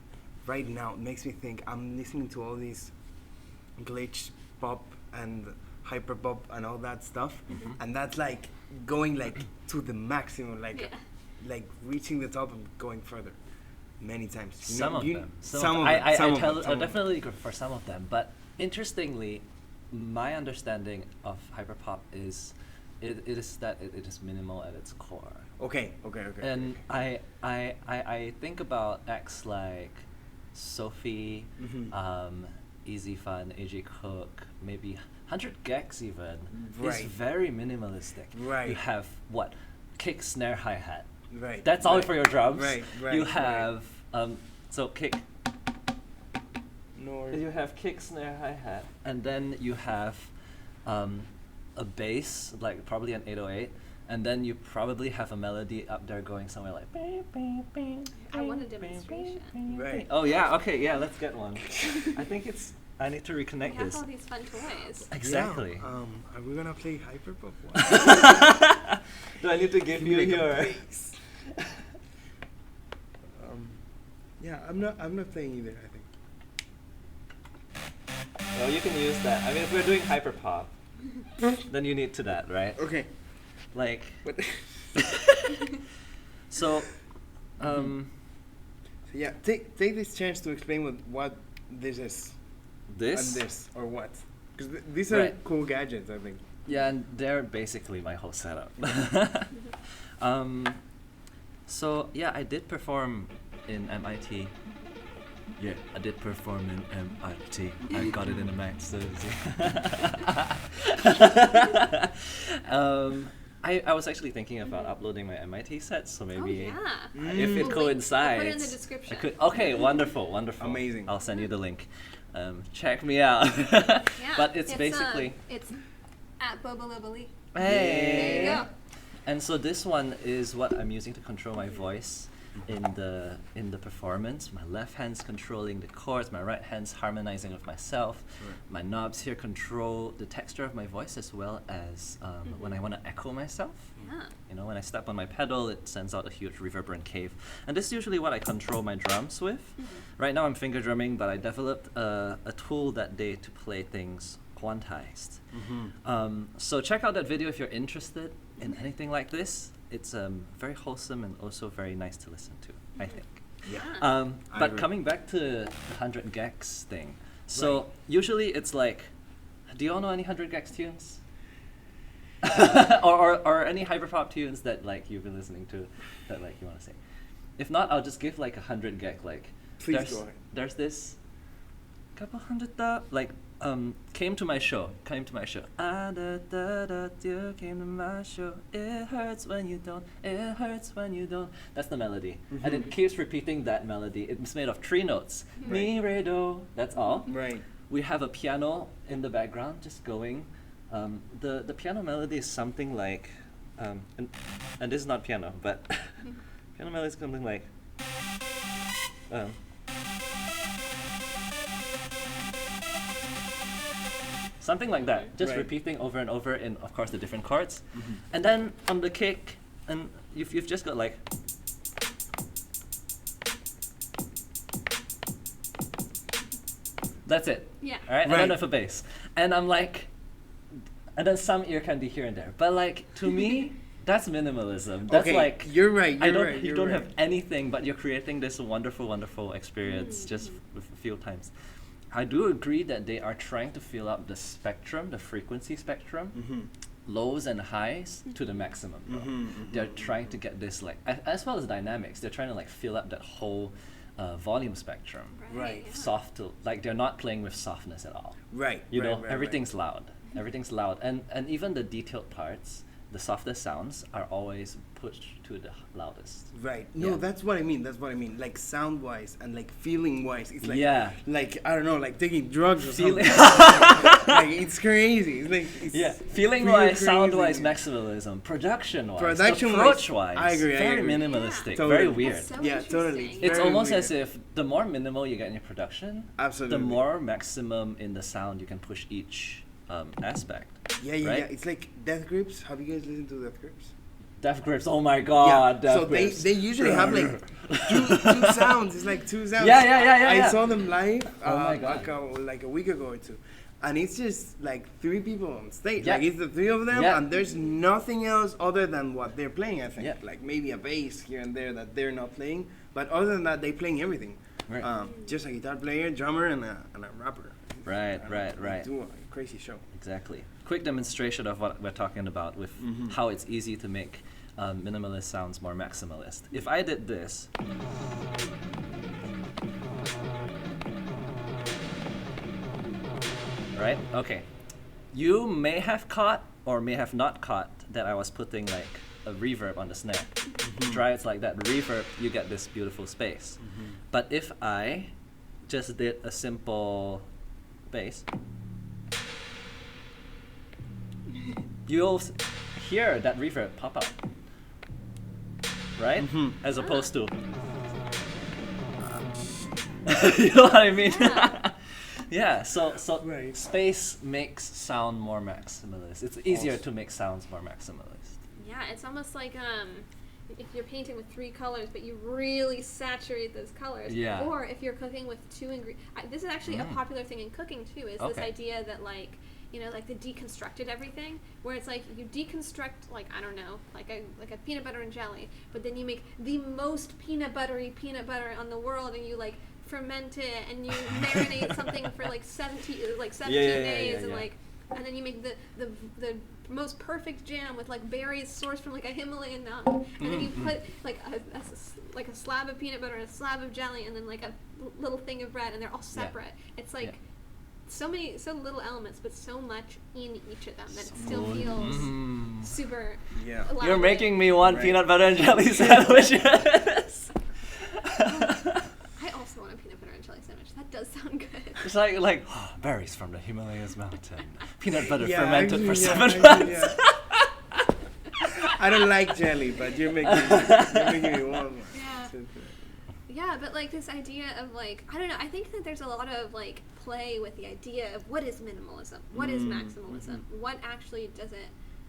[SPEAKER 3] Right now, it makes me think. I'm listening to all these glitch pop and hyper pop and all that stuff, and that's like going like to the maximum, like reaching the top and going further. Many times.
[SPEAKER 1] Some of them.
[SPEAKER 3] I
[SPEAKER 1] definitely agree for some of them. But interestingly, my understanding of hyperpop is it is that it is minimal at its core.
[SPEAKER 3] Okay.
[SPEAKER 1] And I think about acts like Sophie, Easy Fun, AJ Cook, maybe 100 Gex even. It's very minimalistic. Right. You have kick, snare, hi-hat.
[SPEAKER 3] Right.
[SPEAKER 1] That's all for your drums.
[SPEAKER 3] Right.
[SPEAKER 1] You have so kick.
[SPEAKER 3] No.
[SPEAKER 1] You have kick, snare, hi-hat, and then you have a bass, like probably an 808, and then you probably have a melody up there going somewhere like. Bing, bing, bing,
[SPEAKER 2] I want a demonstration.
[SPEAKER 3] Right.
[SPEAKER 1] Oh yeah. Okay. Yeah. Let's get one. I think I need to reconnect
[SPEAKER 2] we
[SPEAKER 1] this.
[SPEAKER 2] have all these fun toys.
[SPEAKER 1] Exactly.
[SPEAKER 3] Yeah, are we gonna play hyperpop?
[SPEAKER 1] Do I need to give you your?
[SPEAKER 3] Yeah, I'm not playing either, I think.
[SPEAKER 1] Well, you can use that. I mean, if we're doing hyperpop, then you need to that, right?
[SPEAKER 3] Okay.
[SPEAKER 1] Like.
[SPEAKER 3] But
[SPEAKER 1] So,
[SPEAKER 3] So yeah, take this chance to explain what this is.
[SPEAKER 1] This?
[SPEAKER 3] And this, or what? Because these are cool gadgets, I think.
[SPEAKER 1] Yeah, and they're basically my whole setup. So yeah, I did perform in MIT. Yeah, I did perform in MIT. I got it in the master's. I was actually thinking about uploading my MIT sets, so maybe if it coincides.
[SPEAKER 2] We'll put it in the description.
[SPEAKER 1] Okay, wonderful.
[SPEAKER 3] Amazing.
[SPEAKER 1] I'll send you the link. Check me out. But it's basically.
[SPEAKER 2] It's at Bobalobali.
[SPEAKER 1] Hey.
[SPEAKER 2] There you go.
[SPEAKER 1] And so this one is what I'm using to control my voice in the performance. My left hand's controlling the chords, my right hand's harmonizing with myself. My knobs here control the texture of my voice as well as when I want to echo myself.
[SPEAKER 2] Yeah.
[SPEAKER 1] When I step on my pedal, it sends out a huge reverberant cave. And this is usually what I control my drums with. Right now I'm finger drumming, but I developed a tool that day to play things quantized. So check out that video if you're interested in anything like this. It's very wholesome and also very nice to listen to, I think.
[SPEAKER 3] Yeah.
[SPEAKER 1] But coming back to the 100 Gex thing. So usually it's like, do you all know any 100 Gex tunes? or any hyperpop tunes that like you've been listening to that like you want to sing? If not, I'll just give like 100 Gex. Like,
[SPEAKER 3] please go ahead.
[SPEAKER 1] There's this couple hundred like came to my show. Ah, da, da, da, you came to my show. It hurts when you don't. It hurts when you don't. That's the melody, and it keeps repeating that melody. It's made of 3 notes. Mi, re, do. That's all.
[SPEAKER 3] Right.
[SPEAKER 1] We have a piano in the background, just going. The piano melody is something like, and this is not piano, but piano melody is something like. something like that. Just
[SPEAKER 3] Right.
[SPEAKER 1] repeating over and over in, of course, the different chords. And then on the kick, and you've just got like. That's it.
[SPEAKER 2] Yeah.
[SPEAKER 1] All right. And
[SPEAKER 3] Right.
[SPEAKER 1] then with a bass, and I'm like, and then some ear candy here and there. But like to me, that's minimalism. That's
[SPEAKER 3] okay,
[SPEAKER 1] like
[SPEAKER 3] you're right. You're
[SPEAKER 1] I don't.
[SPEAKER 3] right.
[SPEAKER 1] You
[SPEAKER 3] You're
[SPEAKER 1] don't
[SPEAKER 3] right.
[SPEAKER 1] have anything, but you're creating this wonderful, wonderful experience just with a few times. I do agree that they are trying to fill up the spectrum, the frequency spectrum, lows and highs to the maximum. They're trying to get this like, as well as dynamics. They're trying to like fill up that whole volume spectrum.
[SPEAKER 3] Right.
[SPEAKER 2] Yeah.
[SPEAKER 1] Soft to like they're not playing with softness at all.
[SPEAKER 3] Right.
[SPEAKER 1] You
[SPEAKER 3] right,
[SPEAKER 1] know,
[SPEAKER 3] right,
[SPEAKER 1] everything's loud. Everything's loud, and even the detailed parts, the softest sounds are always pushed to the loudest.
[SPEAKER 3] Right. No,
[SPEAKER 1] Yeah.
[SPEAKER 3] that's what I mean. That's what I mean. Like sound wise and like feeling wise, it's like
[SPEAKER 1] Yeah.
[SPEAKER 3] like I don't know, like taking drugs or
[SPEAKER 1] Feeling-
[SPEAKER 3] something. like it's crazy. It's like it's
[SPEAKER 1] Yeah, feeling
[SPEAKER 3] pure
[SPEAKER 1] wise, sound wise,
[SPEAKER 3] crazy.
[SPEAKER 1] maximalism. Production wise,
[SPEAKER 3] Production-wise,
[SPEAKER 1] approach wise,
[SPEAKER 3] I agree, I
[SPEAKER 1] very
[SPEAKER 3] agree.
[SPEAKER 1] minimalistic,
[SPEAKER 2] Yeah.
[SPEAKER 1] very
[SPEAKER 3] Totally.
[SPEAKER 1] weird.
[SPEAKER 2] That's so
[SPEAKER 3] Yeah, totally.
[SPEAKER 2] interesting.
[SPEAKER 1] It's
[SPEAKER 3] very
[SPEAKER 1] almost
[SPEAKER 3] weird.
[SPEAKER 1] as if the more minimal you get in your production,
[SPEAKER 3] Absolutely.
[SPEAKER 1] the more maximum in the sound you can push each aspect.
[SPEAKER 3] Yeah, yeah,
[SPEAKER 1] right?
[SPEAKER 3] yeah. It's like Death Grips. Have you guys listened to Death Grips?
[SPEAKER 1] Death grips, oh my god,
[SPEAKER 3] yeah.
[SPEAKER 1] death
[SPEAKER 3] So
[SPEAKER 1] grips.
[SPEAKER 3] they usually have like two sounds. It's like two sounds.
[SPEAKER 1] Yeah.
[SPEAKER 3] I saw them live
[SPEAKER 1] Oh my God.
[SPEAKER 3] like a week ago or two. And it's just like three people on stage.
[SPEAKER 1] Yeah.
[SPEAKER 3] Like it's the three of them,
[SPEAKER 1] Yeah.
[SPEAKER 3] and there's nothing else other than what they're playing. I think,
[SPEAKER 1] Yeah.
[SPEAKER 3] like maybe a bass here and there that they're not playing, but other than that, they're playing everything.
[SPEAKER 1] Right.
[SPEAKER 3] Just a guitar player, drummer, and a rapper.
[SPEAKER 1] Right,
[SPEAKER 3] And
[SPEAKER 1] right,
[SPEAKER 3] they
[SPEAKER 1] right.
[SPEAKER 3] Do a crazy show.
[SPEAKER 1] Exactly. Quick demonstration of what we're talking about with how it's easy to make minimalist sounds more maximalist. If I did this, right? Okay. You may have caught or may have not caught that I was putting like a reverb on the snare. Try it's like that. Reverb, you get this beautiful space. But if I just did a simple bass, you'll hear that reverb pop up, right? As opposed to, you know what I mean?
[SPEAKER 2] Yeah.
[SPEAKER 1] Yeah. So
[SPEAKER 3] Right.
[SPEAKER 1] space makes sound more maximalist. It's easier to make sounds more maximalist.
[SPEAKER 2] Yeah, it's almost like if you're painting with 3 colors, but you really saturate those colors.
[SPEAKER 1] Yeah.
[SPEAKER 2] Or if you're cooking with 2 ingredients. This is actually a popular thing in cooking too. Is this
[SPEAKER 1] Okay.
[SPEAKER 2] idea that like, you know, like the deconstructed everything, where it's like you deconstruct like I don't know, like a peanut butter and jelly, but then you make the most peanut butter on the world, and you like ferment it and you marinate something for like 17 days, and
[SPEAKER 1] yeah.
[SPEAKER 2] like. And then you make the most perfect jam with like berries sourced from like a Himalayan mountain, and then you put like a slab of peanut butter and a slab of jelly, and then like a little thing of bread, and they're all separate. It's like so little elements, but so much in each of them that it still feels super.
[SPEAKER 3] Yeah.
[SPEAKER 2] elaborate.
[SPEAKER 1] You're making me want
[SPEAKER 3] Right.
[SPEAKER 1] peanut butter and jelly sandwiches.
[SPEAKER 2] I also want a peanut butter and jelly sandwich. That does sound good.
[SPEAKER 1] It's like berries from the Himalayas mountain, peanut butter
[SPEAKER 3] Yeah,
[SPEAKER 1] fermented for
[SPEAKER 3] actually,
[SPEAKER 1] 7
[SPEAKER 3] yeah,
[SPEAKER 1] months.
[SPEAKER 3] yeah. I don't like jelly, but you're making me want one.
[SPEAKER 2] Yeah. Yeah, but like this idea of like, I don't know, I think that there's a lot of like play with the idea of what is minimalism, what is maximalism, what actually does it,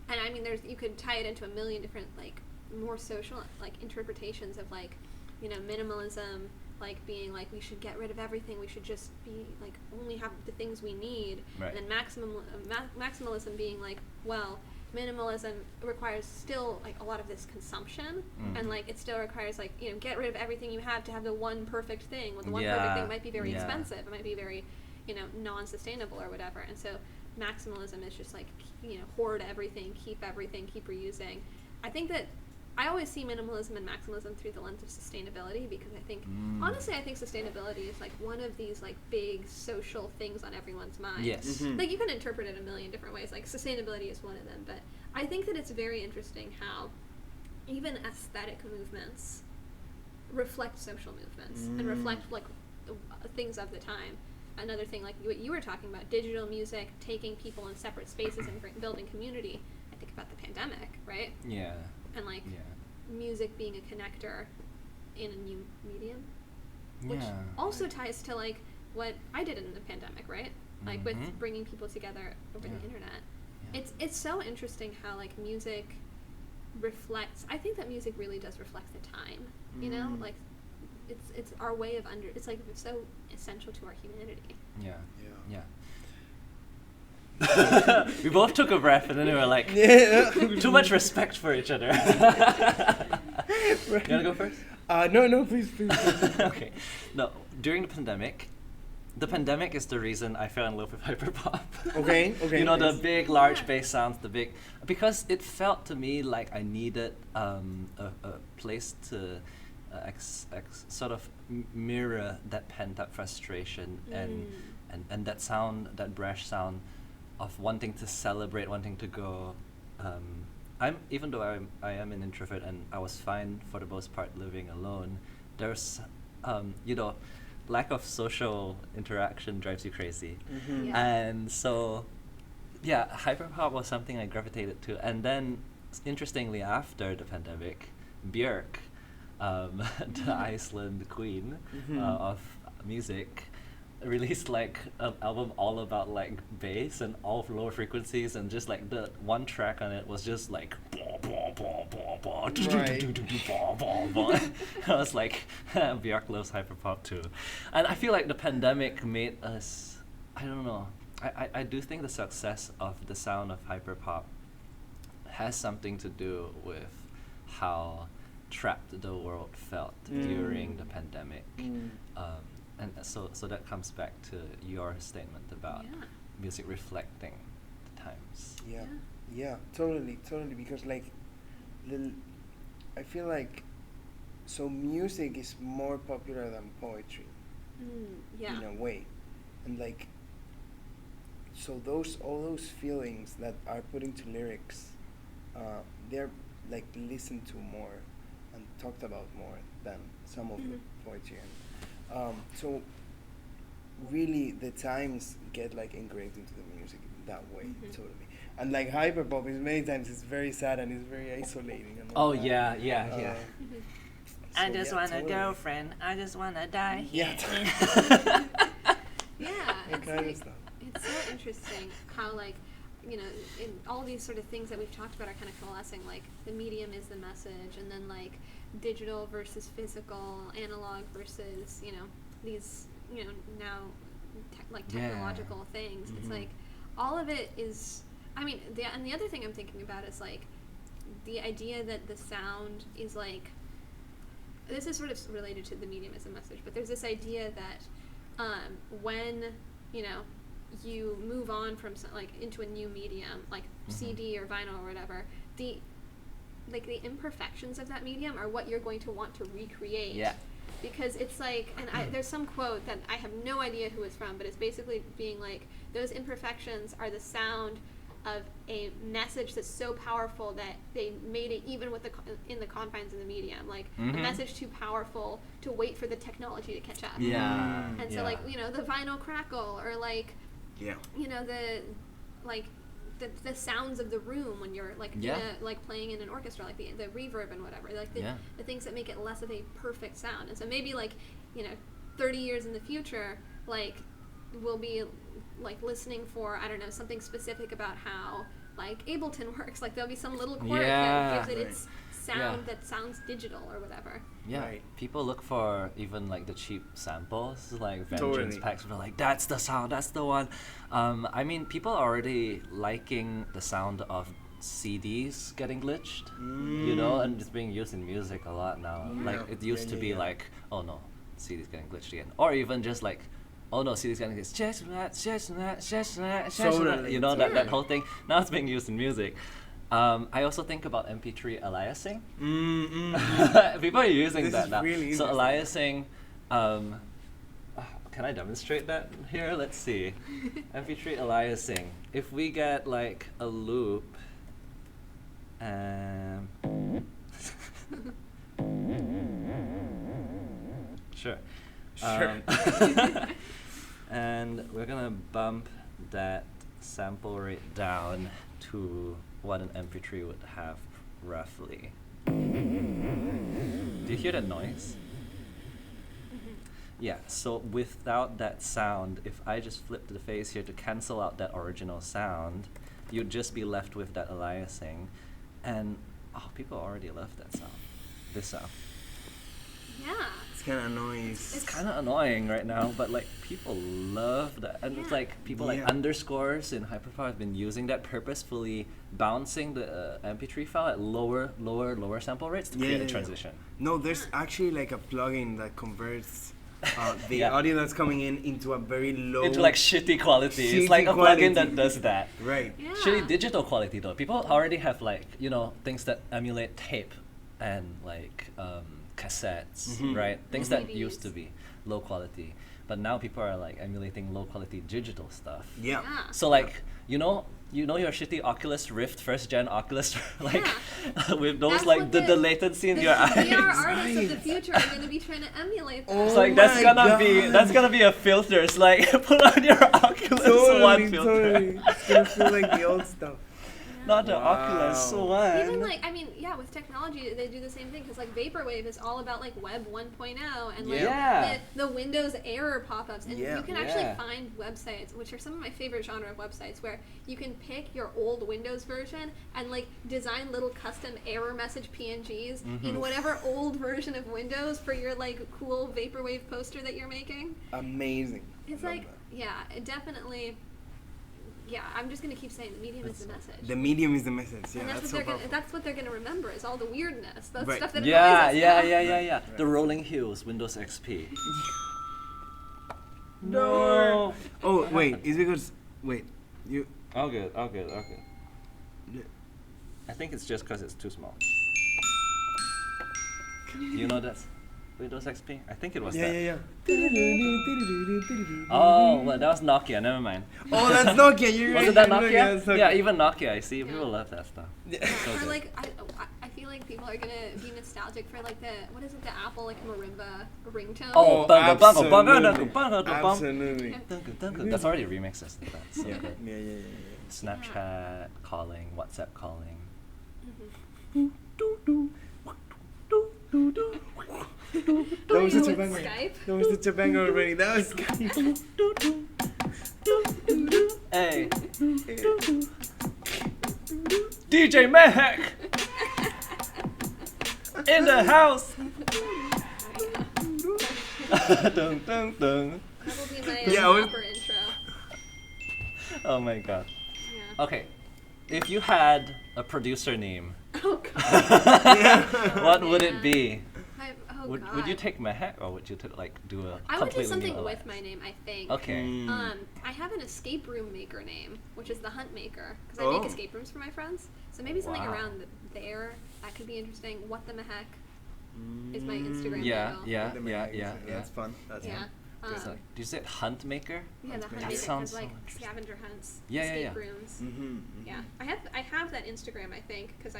[SPEAKER 2] and I mean you could tie it into a million different like more social like interpretations of like, you know, minimalism like being like we should get rid of everything, we should just be like only have the things we need,
[SPEAKER 1] Right.
[SPEAKER 2] and then maximalism being like, well, minimalism requires still like a lot of this consumption, and like it still requires like, you know, get rid of everything you have to have the one perfect thing. Well, the one perfect thing might be very expensive, it might be very, you know, non-sustainable or whatever, and so maximalism is just like, you know, hoard everything, keep reusing. I think that I always see minimalism and maximalism through the lens of sustainability, because I think honestly I think sustainability is like one of these like big social things on everyone's mind.
[SPEAKER 1] Yes.
[SPEAKER 2] Like you can interpret it a million different ways, like sustainability is one of them, but I think that it's very interesting how even aesthetic movements reflect social movements and reflect like things of the time. Another thing, like what you were talking about, digital music taking people in separate spaces and building community. I think about the pandemic, right?
[SPEAKER 1] Yeah.
[SPEAKER 2] And like
[SPEAKER 1] Yeah.
[SPEAKER 2] music being a connector in a new medium, which
[SPEAKER 1] Yeah.
[SPEAKER 2] also ties to like what I did in the pandemic, right? like with bringing people together over the internet. It's so interesting how like music reflects. I think that music really does reflect the time. You know, like it's our way of it's like it's so essential to our humanity.
[SPEAKER 1] We both took a breath and then we were like, too much respect for each other. You wanna go first?
[SPEAKER 3] No, please.
[SPEAKER 1] Okay. No, during the pandemic is the reason I fell in love with hyperpop.
[SPEAKER 3] Okay.
[SPEAKER 1] You know, the big, large bass sounds, because it felt to me like I needed a place to sort of mirror that pent-up frustration and that sound, that brash sound of wanting to celebrate, wanting to go. Even though I am an introvert and I was fine for the most part living alone, there's, lack of social interaction drives you crazy. And so, hyperpop was something I gravitated to. And then, interestingly, after the pandemic, Björk, the Iceland queen of music, released like an album all about like bass and all lower frequencies, and just like the one track on it was just like I was like, Björk loves hyperpop too. And I feel like the pandemic made us, I don't know, I do think the success of the sound of hyperpop has something to do with how trapped the world felt during the pandemic. And so that comes back to your statement about music reflecting the times.
[SPEAKER 3] Yeah, totally, because like, I feel like, so music is more popular than poetry, in a way, and like, so all those feelings that are put into lyrics, they're like listened to more and talked about more than some of the poetry. So really the times get like engraved into the music that way, totally. And like hyperpop is many times it's very sad and it's very isolating. And all that.
[SPEAKER 1] Yeah. I just want a girlfriend. I just want to die.
[SPEAKER 3] Yeah.
[SPEAKER 2] It's
[SPEAKER 3] kind
[SPEAKER 2] like,
[SPEAKER 3] of stuff.
[SPEAKER 2] it's so interesting how like, you know, in all these sort of things that we've talked about are kind of coalescing. Like the medium is the message, and then like digital versus physical, analog versus, you know, these, you know, now technological things. It's like all of it is, I mean, and the other thing I'm thinking about is like the idea that the sound is like, this is sort of related to the medium as a message, but there's this idea that when, you know, you move on from like into a new medium like CD or vinyl or whatever, the imperfections of that medium are what you're going to want to recreate. Because it's like, and there's some quote that I have no idea who it's from, but it's basically being like, those imperfections are the sound of a message that's so powerful that they made it even with in the confines of the medium, like a message too powerful to wait for the technology to catch up. And so like, you know, the vinyl crackle, or like, you know, the sounds of the room when you're like like playing in an orchestra, like the reverb and whatever, like the things that make it less of a perfect sound. And so maybe like, you know, 30 years in the future, like we'll be like listening for, I don't know, something specific about how like Ableton works. Like there'll be some little quirk that gives it its sound that sounds digital or whatever. People
[SPEAKER 1] look for even like the cheap samples, like Vengeance packs, were like, that's the sound, that's the one. I mean, people are already liking the sound of CDs getting glitched, you know, and it's being used in music a lot now. Like it used to be like, oh no, CD's getting glitched again, or even just like, oh no, CD's getting glitched, you know, that whole thing. Now it's being used in music. I also think about MP3 aliasing. People are using that now.
[SPEAKER 3] Really
[SPEAKER 1] so aliasing, can I demonstrate that here? Let's see. MP3 aliasing. If we get like a loop, sure. And we're gonna bump that sample rate down to what an MP3 would have roughly. Do you hear that noise? Yeah, so without that sound, if I just flipped the phase here to cancel out that original sound, you'd just be left with that aliasing. And people already love that sound. This sound.
[SPEAKER 2] Yeah.
[SPEAKER 3] It's kind of annoying.
[SPEAKER 1] It's kind of annoying right now, but like people love that. And it's like people like underscores in Hyperpower have been using that purposefully, bouncing the MP3 file at lower sample rates to create a transition.
[SPEAKER 3] No, there's actually like a plugin that converts the audio that's coming in into a very low...
[SPEAKER 1] Into like shitty quality. It's like a plugin that does that.
[SPEAKER 3] Right.
[SPEAKER 2] Yeah.
[SPEAKER 1] Shitty digital quality though. People already have like, things that emulate tape and like cassettes, right? Things that used to be low quality. But now people are like emulating low quality digital stuff.
[SPEAKER 3] Yeah.
[SPEAKER 1] So like, your shitty Oculus Rift first gen Oculus like with those
[SPEAKER 2] That's
[SPEAKER 1] like
[SPEAKER 2] what
[SPEAKER 1] the latency in
[SPEAKER 2] the
[SPEAKER 1] your eyes.
[SPEAKER 2] VR artists of the future are going to be trying to emulate that.
[SPEAKER 1] It's like that's gonna be a filter. It's like put on your Oculus One filter.
[SPEAKER 3] Totally. It's gonna feel like the old stuff.
[SPEAKER 1] Not the Oculus One.
[SPEAKER 2] Even like, with technology, they do the same thing because like Vaporwave is all about like Web 1.0 and like the Windows error pop-ups, and you can actually find websites, which are some of my favorite genre of websites, where you can pick your old Windows version and like design little custom error message PNGs in whatever old version of Windows for your like cool Vaporwave poster that you're making.
[SPEAKER 3] Amazing.
[SPEAKER 2] It's like, it definitely. Yeah, I'm just gonna keep saying the medium is the message.
[SPEAKER 3] The medium is the message. Yeah,
[SPEAKER 2] and that's what they're gonna remember is all the weirdness, the stuff that annoys us.
[SPEAKER 1] Yeah.
[SPEAKER 3] Right.
[SPEAKER 1] The rolling hills, Windows XP.
[SPEAKER 3] No. Oh wait, it's because you.
[SPEAKER 1] All good. I think it's just because it's too small. You know that's Windows XP? I think it was that.
[SPEAKER 3] Yeah.
[SPEAKER 1] Oh, well, that was Nokia. Never mind.
[SPEAKER 3] Oh, that's Nokia. You're right.
[SPEAKER 1] Was it that Nokia?
[SPEAKER 3] Yeah,
[SPEAKER 1] Yeah, even Nokia. I see. People love that stuff. So
[SPEAKER 2] Or
[SPEAKER 1] good.
[SPEAKER 2] like, I feel like people are gonna be nostalgic for like the Apple like marimba ringtone.
[SPEAKER 1] Oh,
[SPEAKER 3] absolutely.
[SPEAKER 1] That's already remixes. That's so
[SPEAKER 3] Yeah.
[SPEAKER 1] good.
[SPEAKER 3] Yeah.
[SPEAKER 1] Snapchat calling, WhatsApp calling.
[SPEAKER 3] That was such a
[SPEAKER 2] with
[SPEAKER 3] banger.
[SPEAKER 2] Skype.
[SPEAKER 3] That was such a banger already. That was Skype.
[SPEAKER 1] Hey. DJ Mehek in the house. Dun, dun, dun.
[SPEAKER 2] That will be my proper intro.
[SPEAKER 1] Oh my god.
[SPEAKER 2] Yeah.
[SPEAKER 1] Okay, if you had a producer name,
[SPEAKER 2] Oh god.
[SPEAKER 1] what would it be? Would you
[SPEAKER 2] God.
[SPEAKER 1] take Mehek or would you do a
[SPEAKER 2] I would do
[SPEAKER 1] completely
[SPEAKER 2] something
[SPEAKER 1] new
[SPEAKER 2] with
[SPEAKER 1] alliance?
[SPEAKER 2] my name, I think.
[SPEAKER 1] Okay.
[SPEAKER 2] I have an escape room maker name, which is the Hunt Maker, because I make escape rooms for my friends. So maybe something around there that could be interesting. What the Mehek is my Instagram handle.
[SPEAKER 1] Yeah.
[SPEAKER 3] That's fun. That's
[SPEAKER 2] Yeah.
[SPEAKER 3] fun.
[SPEAKER 1] Did you say Hunt Maker?
[SPEAKER 2] Yeah, the Hunt
[SPEAKER 1] That
[SPEAKER 2] Maker
[SPEAKER 1] sounds
[SPEAKER 2] has
[SPEAKER 1] so
[SPEAKER 2] like
[SPEAKER 1] interesting.
[SPEAKER 2] scavenger hunts,
[SPEAKER 1] Yeah,
[SPEAKER 2] escape
[SPEAKER 1] yeah.
[SPEAKER 2] rooms.
[SPEAKER 3] Yeah.
[SPEAKER 2] I have that Instagram, I think, because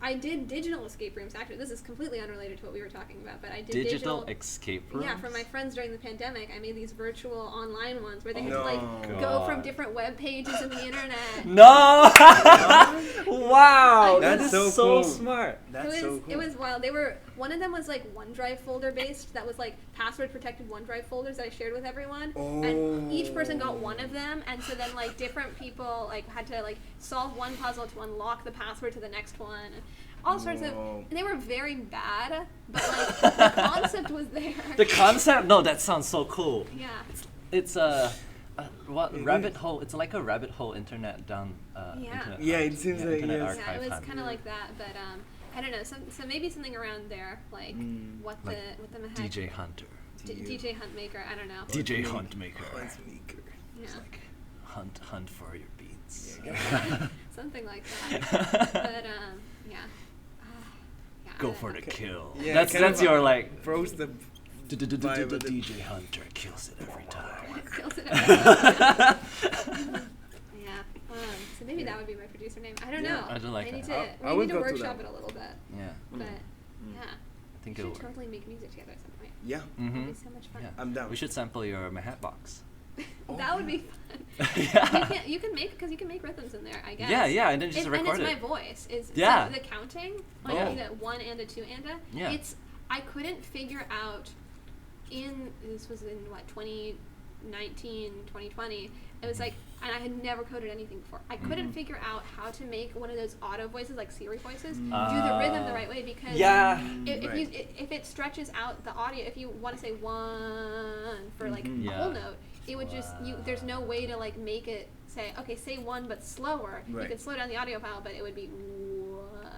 [SPEAKER 2] I did digital escape rooms. Actually, this is completely unrelated to what we were talking about, but I did
[SPEAKER 1] Digital escape rooms?
[SPEAKER 2] Yeah, for my friends during the pandemic, I made these virtual online ones where they had to go from different web pages in the internet.
[SPEAKER 1] No! Wow!
[SPEAKER 3] That's
[SPEAKER 1] that is
[SPEAKER 3] so cool.
[SPEAKER 1] smart.
[SPEAKER 3] That's so cool.
[SPEAKER 2] It was wild. One of them was like OneDrive folder based. That was like password protected OneDrive folders that I shared with everyone. And each person got one of them, and so then like different people like had to like solve one puzzle to unlock the password to the next one. And all sorts of, and they were very bad, but like the concept was there.
[SPEAKER 1] The concept? No, that sounds so cool.
[SPEAKER 2] Yeah.
[SPEAKER 1] It's a rabbit hole. It's like a rabbit hole internet down. Internet
[SPEAKER 3] Yeah, it
[SPEAKER 1] arch-
[SPEAKER 3] seems like,
[SPEAKER 1] internet
[SPEAKER 3] yes.
[SPEAKER 2] Yeah,
[SPEAKER 1] archive
[SPEAKER 2] it was
[SPEAKER 1] hunt.
[SPEAKER 2] kind of like that, but I don't know. So maybe something around there, like what the heck?
[SPEAKER 1] DJ Hunter.
[SPEAKER 2] DJ Hunt Maker. I don't know.
[SPEAKER 1] DJ Hunt Maker.
[SPEAKER 3] Hunt Maker.
[SPEAKER 2] Yeah.
[SPEAKER 1] It's like hunt for your beats.
[SPEAKER 2] Something like that. But yeah.
[SPEAKER 1] Go for the kill.
[SPEAKER 3] Yeah,
[SPEAKER 1] That's your like.
[SPEAKER 3] Froze the vibe of it.
[SPEAKER 1] DJ Hunter kills it every time.
[SPEAKER 2] Kills it every time. Yeah. So maybe that would be my producer name. I don't know.
[SPEAKER 1] I don't like
[SPEAKER 2] need
[SPEAKER 1] that.
[SPEAKER 2] to.
[SPEAKER 3] I
[SPEAKER 2] We
[SPEAKER 3] would
[SPEAKER 2] need to
[SPEAKER 3] go to
[SPEAKER 2] workshop
[SPEAKER 3] that
[SPEAKER 2] it a little bit.
[SPEAKER 1] Yeah.
[SPEAKER 2] But yeah.
[SPEAKER 1] I think
[SPEAKER 2] We
[SPEAKER 1] it
[SPEAKER 2] should
[SPEAKER 1] would.
[SPEAKER 2] totally make music together at some point.
[SPEAKER 3] Yeah.
[SPEAKER 2] It'd be so much fun.
[SPEAKER 1] Yeah.
[SPEAKER 3] I'm down.
[SPEAKER 1] We should sample your Mahat box.
[SPEAKER 2] That would be fun.
[SPEAKER 1] Yeah.
[SPEAKER 2] You can make rhythms in there, I guess.
[SPEAKER 1] Yeah, and then just record
[SPEAKER 2] and it's
[SPEAKER 1] it.
[SPEAKER 2] my voice.
[SPEAKER 1] Yeah.
[SPEAKER 2] So the counting, like the 1 and a 2 and a.
[SPEAKER 1] Yeah.
[SPEAKER 2] I couldn't figure out this was in what, 2019, 2020. It was like, and I had never coded anything before. I couldn't figure out how to make one of those auto voices, like Siri voices, do the rhythm the right way, because if it stretches out the audio, if you want to say one for like a whole note, it would just, there's no way to like make it say, okay, say one but slower. You could slow down the audio file, but it would be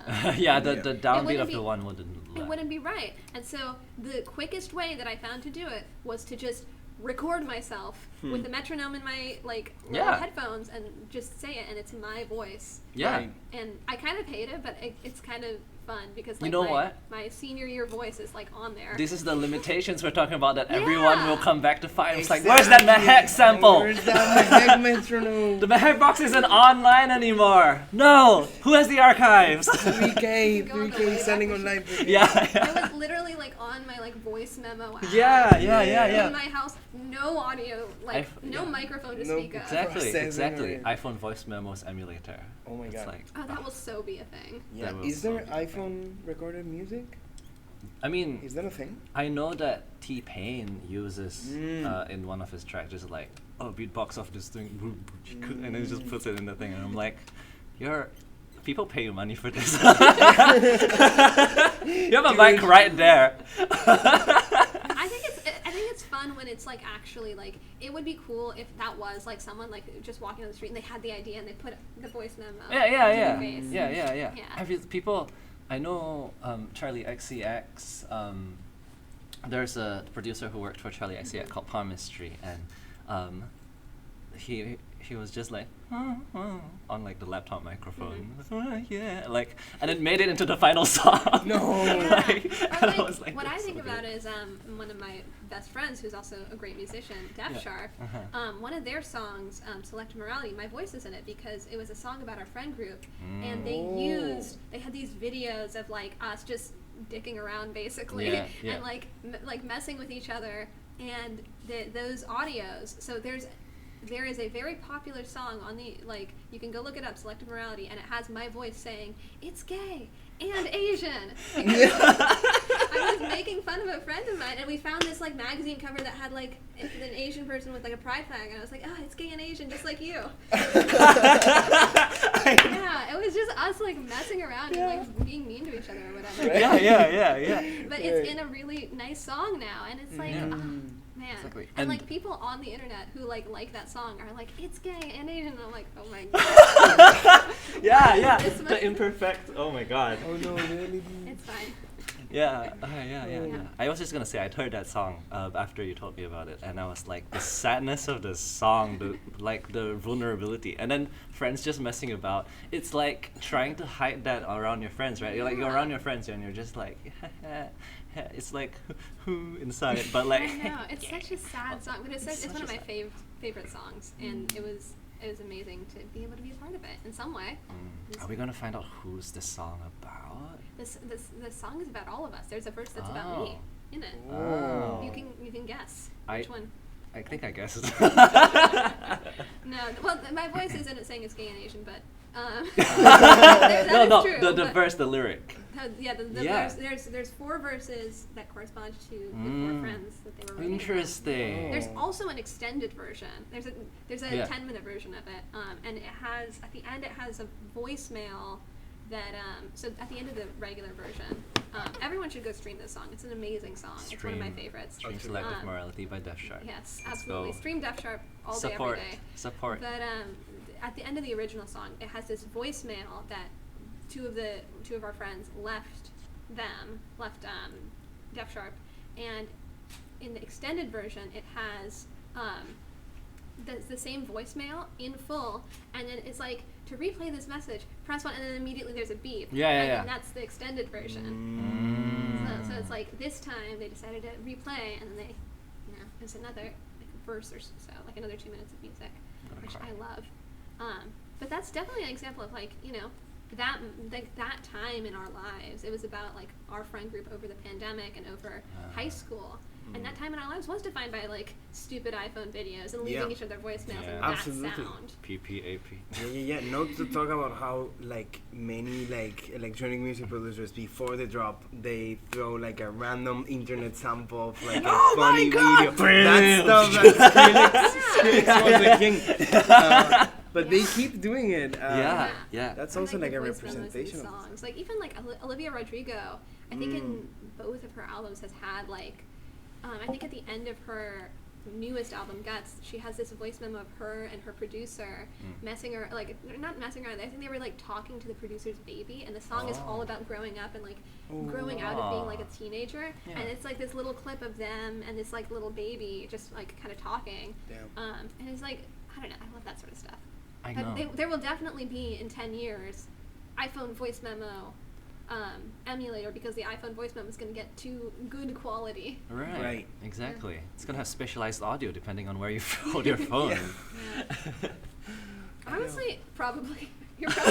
[SPEAKER 1] the downbeat of the one wouldn't.
[SPEAKER 2] It wouldn't be right. And so the quickest way that I found to do it was to just record myself with the metronome in my headphones and just say it, and it's my voice. And I kind of hate it, but it's kind of fun because like, my senior year voice is like on there.
[SPEAKER 1] This is the limitations we're talking about that everyone will come back to find. It's like, where's that Mahek sample?
[SPEAKER 3] Where's that Mahek metronome?
[SPEAKER 1] The Mahek box isn't online anymore. No, who has the archives?
[SPEAKER 3] 3K selling online.
[SPEAKER 2] I was literally like on my like voice memo app. In my house, no audio, like no microphone to speak of.
[SPEAKER 1] Exactly. iPhone voice memos emulator.
[SPEAKER 3] Oh my god.
[SPEAKER 1] Like,
[SPEAKER 2] that will so be a thing.
[SPEAKER 3] Yeah. Is there iPhone recorded music?
[SPEAKER 1] I mean,
[SPEAKER 3] is that a thing?
[SPEAKER 1] I know that T-Pain uses in one of his tracks just like, beatbox of this thing, and then he just puts it in the thing, and I'm like, people pay you money for this. You have a mic right there.
[SPEAKER 2] I think it's fun when it's like actually like, it would be cool if that was like someone like just walking on the street and they had the idea and they put the voice memo.
[SPEAKER 1] People, I know Charlie XCX. There's a producer who worked for Charlie XCX called Palmistry, and he was just like on like the laptop microphone, and it made it into the final song.
[SPEAKER 3] No.
[SPEAKER 2] What I think about is one of my best friends, who's also a great musician, Def Sharp. One of their songs, Selective Morality, my voice is in it because it was a song about our friend group, and they had these videos of like us just dicking around basically, and like messing with each other, and those audios. So there is a very popular song on the, like, you can go look it up, Selective Morality, and it has my voice saying, it's gay and Asian. I was making fun of a friend of mine, and we found this, like, magazine cover that had, like, an Asian person with, like, a pride flag, and I was like, it's gay and Asian, just like you. It was just us, like, messing around and, like, being mean to each other or whatever. But it's in a really nice song now, and it's like, man.
[SPEAKER 1] Exactly.
[SPEAKER 2] And like people on the internet who like that song are like, it's gay and Asian, and I'm like, oh my god.
[SPEAKER 1] The imperfect. Oh my god.
[SPEAKER 3] Oh no, really?
[SPEAKER 2] It's fine.
[SPEAKER 1] Yeah. I was just gonna say, I'd heard that song after you told me about it, and I was like, the sadness of the song, the vulnerability, and then friends just messing about. It's like trying to hide that around your friends, right? You're like, you're around your friends, and you're just like, it's like who inside, but like.
[SPEAKER 2] I know, it's such a sad song, but it's one of my favorite songs, and it was amazing to be able to be a part of it in some way.
[SPEAKER 1] Are we gonna find out who's the song about?
[SPEAKER 2] This song is about all of us. There's a verse that's about me in it.
[SPEAKER 1] Oh.
[SPEAKER 2] You can guess which one.
[SPEAKER 1] I think I guessed.
[SPEAKER 2] No, well, my voice isn't saying it's gay and Asian, but
[SPEAKER 1] the verse, the lyric.
[SPEAKER 2] Verse, there's 4 verses that correspond to the 4 friends that they were writing.
[SPEAKER 1] Interesting.
[SPEAKER 2] There's also an extended version. There's a 10-minute version of it, and it has at the end a voicemail that so at the end of the regular version, everyone should go stream this song. It's an amazing song. It's one of my favorites.
[SPEAKER 1] Stream Selective Morality by Def Sharp.
[SPEAKER 2] Yes, absolutely. Stream Def Sharp all day, every day.
[SPEAKER 1] Support.
[SPEAKER 2] But at the end of the original song, it has this voicemail that two of our friends left Def Sharp, and in the extended version, it has the same voicemail in full, and then it's like, to replay this message, press 1, and then immediately there's a beep. And that's the extended version. So it's like, this time they decided to replay, and then there's another verse or so, like another 2 minutes of music, which I love. But that's definitely an example of like, that time in our lives. It was about like our friend group over the pandemic and over high school, And that time in our lives was defined by like stupid iPhone videos and leaving each other voicemails and that sound.
[SPEAKER 1] PPAP.
[SPEAKER 3] Yeah. Not to talk about how like many like electronic music producers before the drop they throw like a random internet sample of like a funny video. That stuff Skrillex was the king. But they keep doing it. That's also like a representation of
[SPEAKER 2] songs. Like even like Olivia Rodrigo, I think in both of her albums has had like, I think at the end of her newest album Guts, she has this voice memo of her and her producer not messing around. I think they were like talking to the producer's baby, and the song is all about growing up and like growing out of being like a teenager. And it's like this little clip of them and this like little baby just like kind of talking. And it's like, I don't know, I love that sort of stuff.
[SPEAKER 1] I know.
[SPEAKER 2] There will definitely be in 10 years iPhone voice memo emulator, because the iPhone voice memo is going to get to good quality.
[SPEAKER 1] Right. Exactly. It's going to have specialized audio depending on where you hold your phone.
[SPEAKER 2] Honestly, probably.
[SPEAKER 1] You're going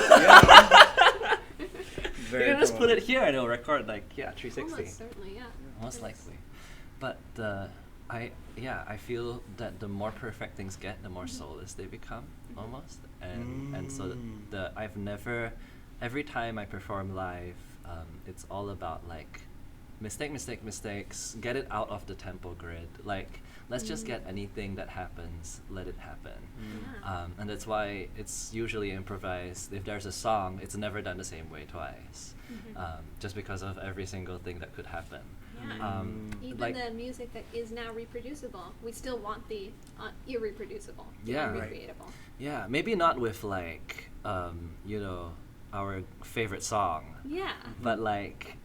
[SPEAKER 1] to just put it here and it'll record like 360.
[SPEAKER 2] Almost certainly,
[SPEAKER 1] Most likely. But I feel that the more perfect things get, the more soulless they become, almost. And so I've never, every time I perform live, it's all about like mistakes, get it out of the tempo grid. Like, let's just get anything that happens, let it happen. And that's why it's usually improvised. If there's a song, it's never done the same way twice, just because of every single thing that could happen. Even like
[SPEAKER 2] the music that is now reproducible, we still want the irreproducible, recreatable.
[SPEAKER 1] Yeah, maybe not with like, our favorite song. But like,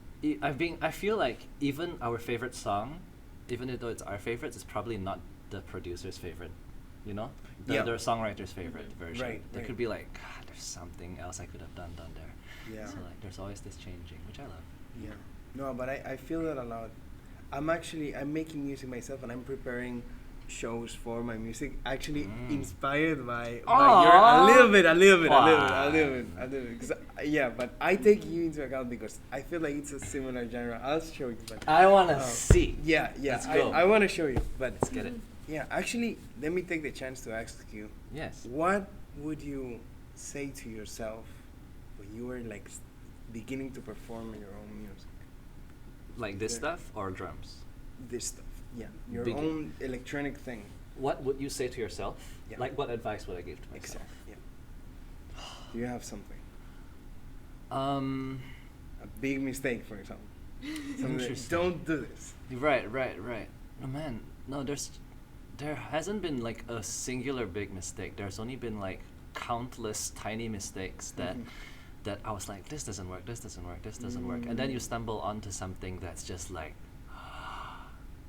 [SPEAKER 1] I feel like even our favorite song, even though it's our favorites, it's probably not the producer's favorite, the songwriter's favorite version. There could be like, God, there's something else I could have done there. So like, there's always this changing, which I love.
[SPEAKER 3] No, but I feel that a lot. I'm making music myself, and I'm preparing shows for my music, actually inspired by your a little bit. 'Cause, but I take you into account because I feel like it's a similar genre. I'll show you. But
[SPEAKER 1] I want to see.
[SPEAKER 3] Let's
[SPEAKER 1] go.
[SPEAKER 3] I want to show you, but
[SPEAKER 1] let's get it.
[SPEAKER 3] Yeah, actually, let me take the chance to ask you.
[SPEAKER 1] Yes.
[SPEAKER 3] What would you say to yourself when you were like beginning to perform your own music?
[SPEAKER 1] Like this stuff or drums?
[SPEAKER 3] This stuff, your own electronic thing.
[SPEAKER 1] What would you say to yourself? Like, what advice would I give to myself?
[SPEAKER 3] Do you have something? A big mistake, for example. Don't do this.
[SPEAKER 1] Right. Oh man, no, there hasn't been like a singular big mistake. There's only been like countless tiny mistakes that I was like, this doesn't work, and then you stumble onto something that's just like,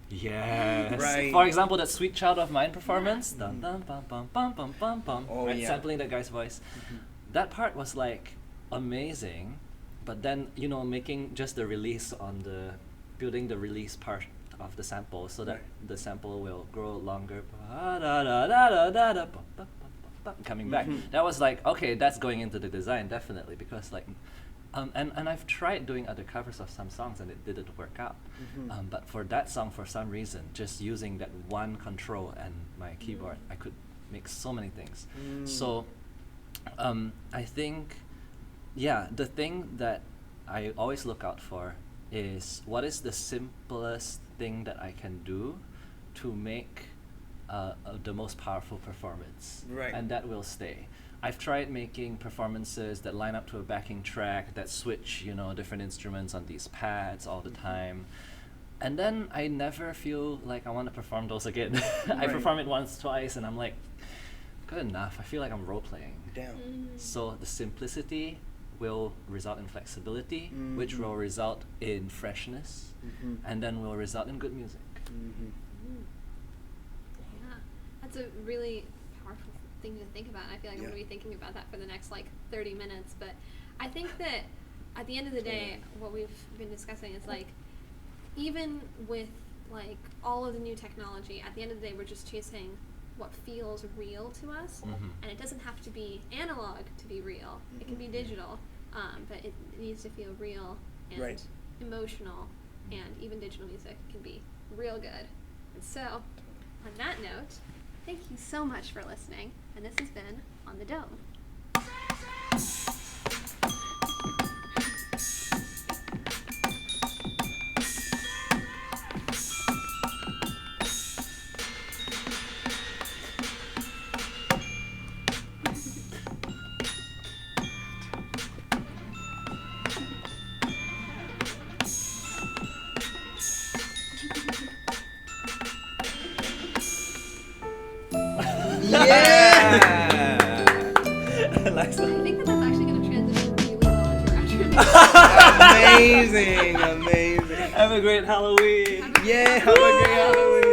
[SPEAKER 1] yes.
[SPEAKER 3] Right.
[SPEAKER 1] For example, that Sweet Child of Mine performance, dun dun bum bum bum bum bum bum, sampling that guy's voice. That part was like amazing, but then making just the release building the release part of the sample so that the sample will grow longer. Coming back, that was like, okay, that's going into the design definitely, because like, and I've tried doing other covers of some songs and it didn't work out. But for that song, for some reason, just using that one control and my keyboard, I could make so many things. So, I think, the thing that I always look out for is what is the simplest thing that I can do to make the most powerful performance, and that will stay. I've tried making performances that line up to a backing track, that switch, different instruments on these pads all the time, and then I never feel like I want to perform those again. I perform it once, twice, and I'm like, good enough. I feel like I'm role playing. So the simplicity will result in flexibility, which will result in freshness, and then will result in good music.
[SPEAKER 2] That's a really powerful thing to think about. I feel like I'm going to be thinking about that for the next 30 minutes. But I think that at the end of the day, what we've been discussing is even with all of the new technology, at the end of the day, we're just chasing what feels real to us, and it doesn't have to be analog to be real. It can be digital, but it needs to feel real and emotional, and even digital music can be real good. And so, on that note, thank you so much for listening, and this has been On the Dome.
[SPEAKER 3] Yeah!
[SPEAKER 1] Like so-
[SPEAKER 2] I think that that's actually going to transition really well into our outro.
[SPEAKER 3] Amazing, amazing.
[SPEAKER 1] Have a great Halloween.
[SPEAKER 3] Yeah, have a great Halloween.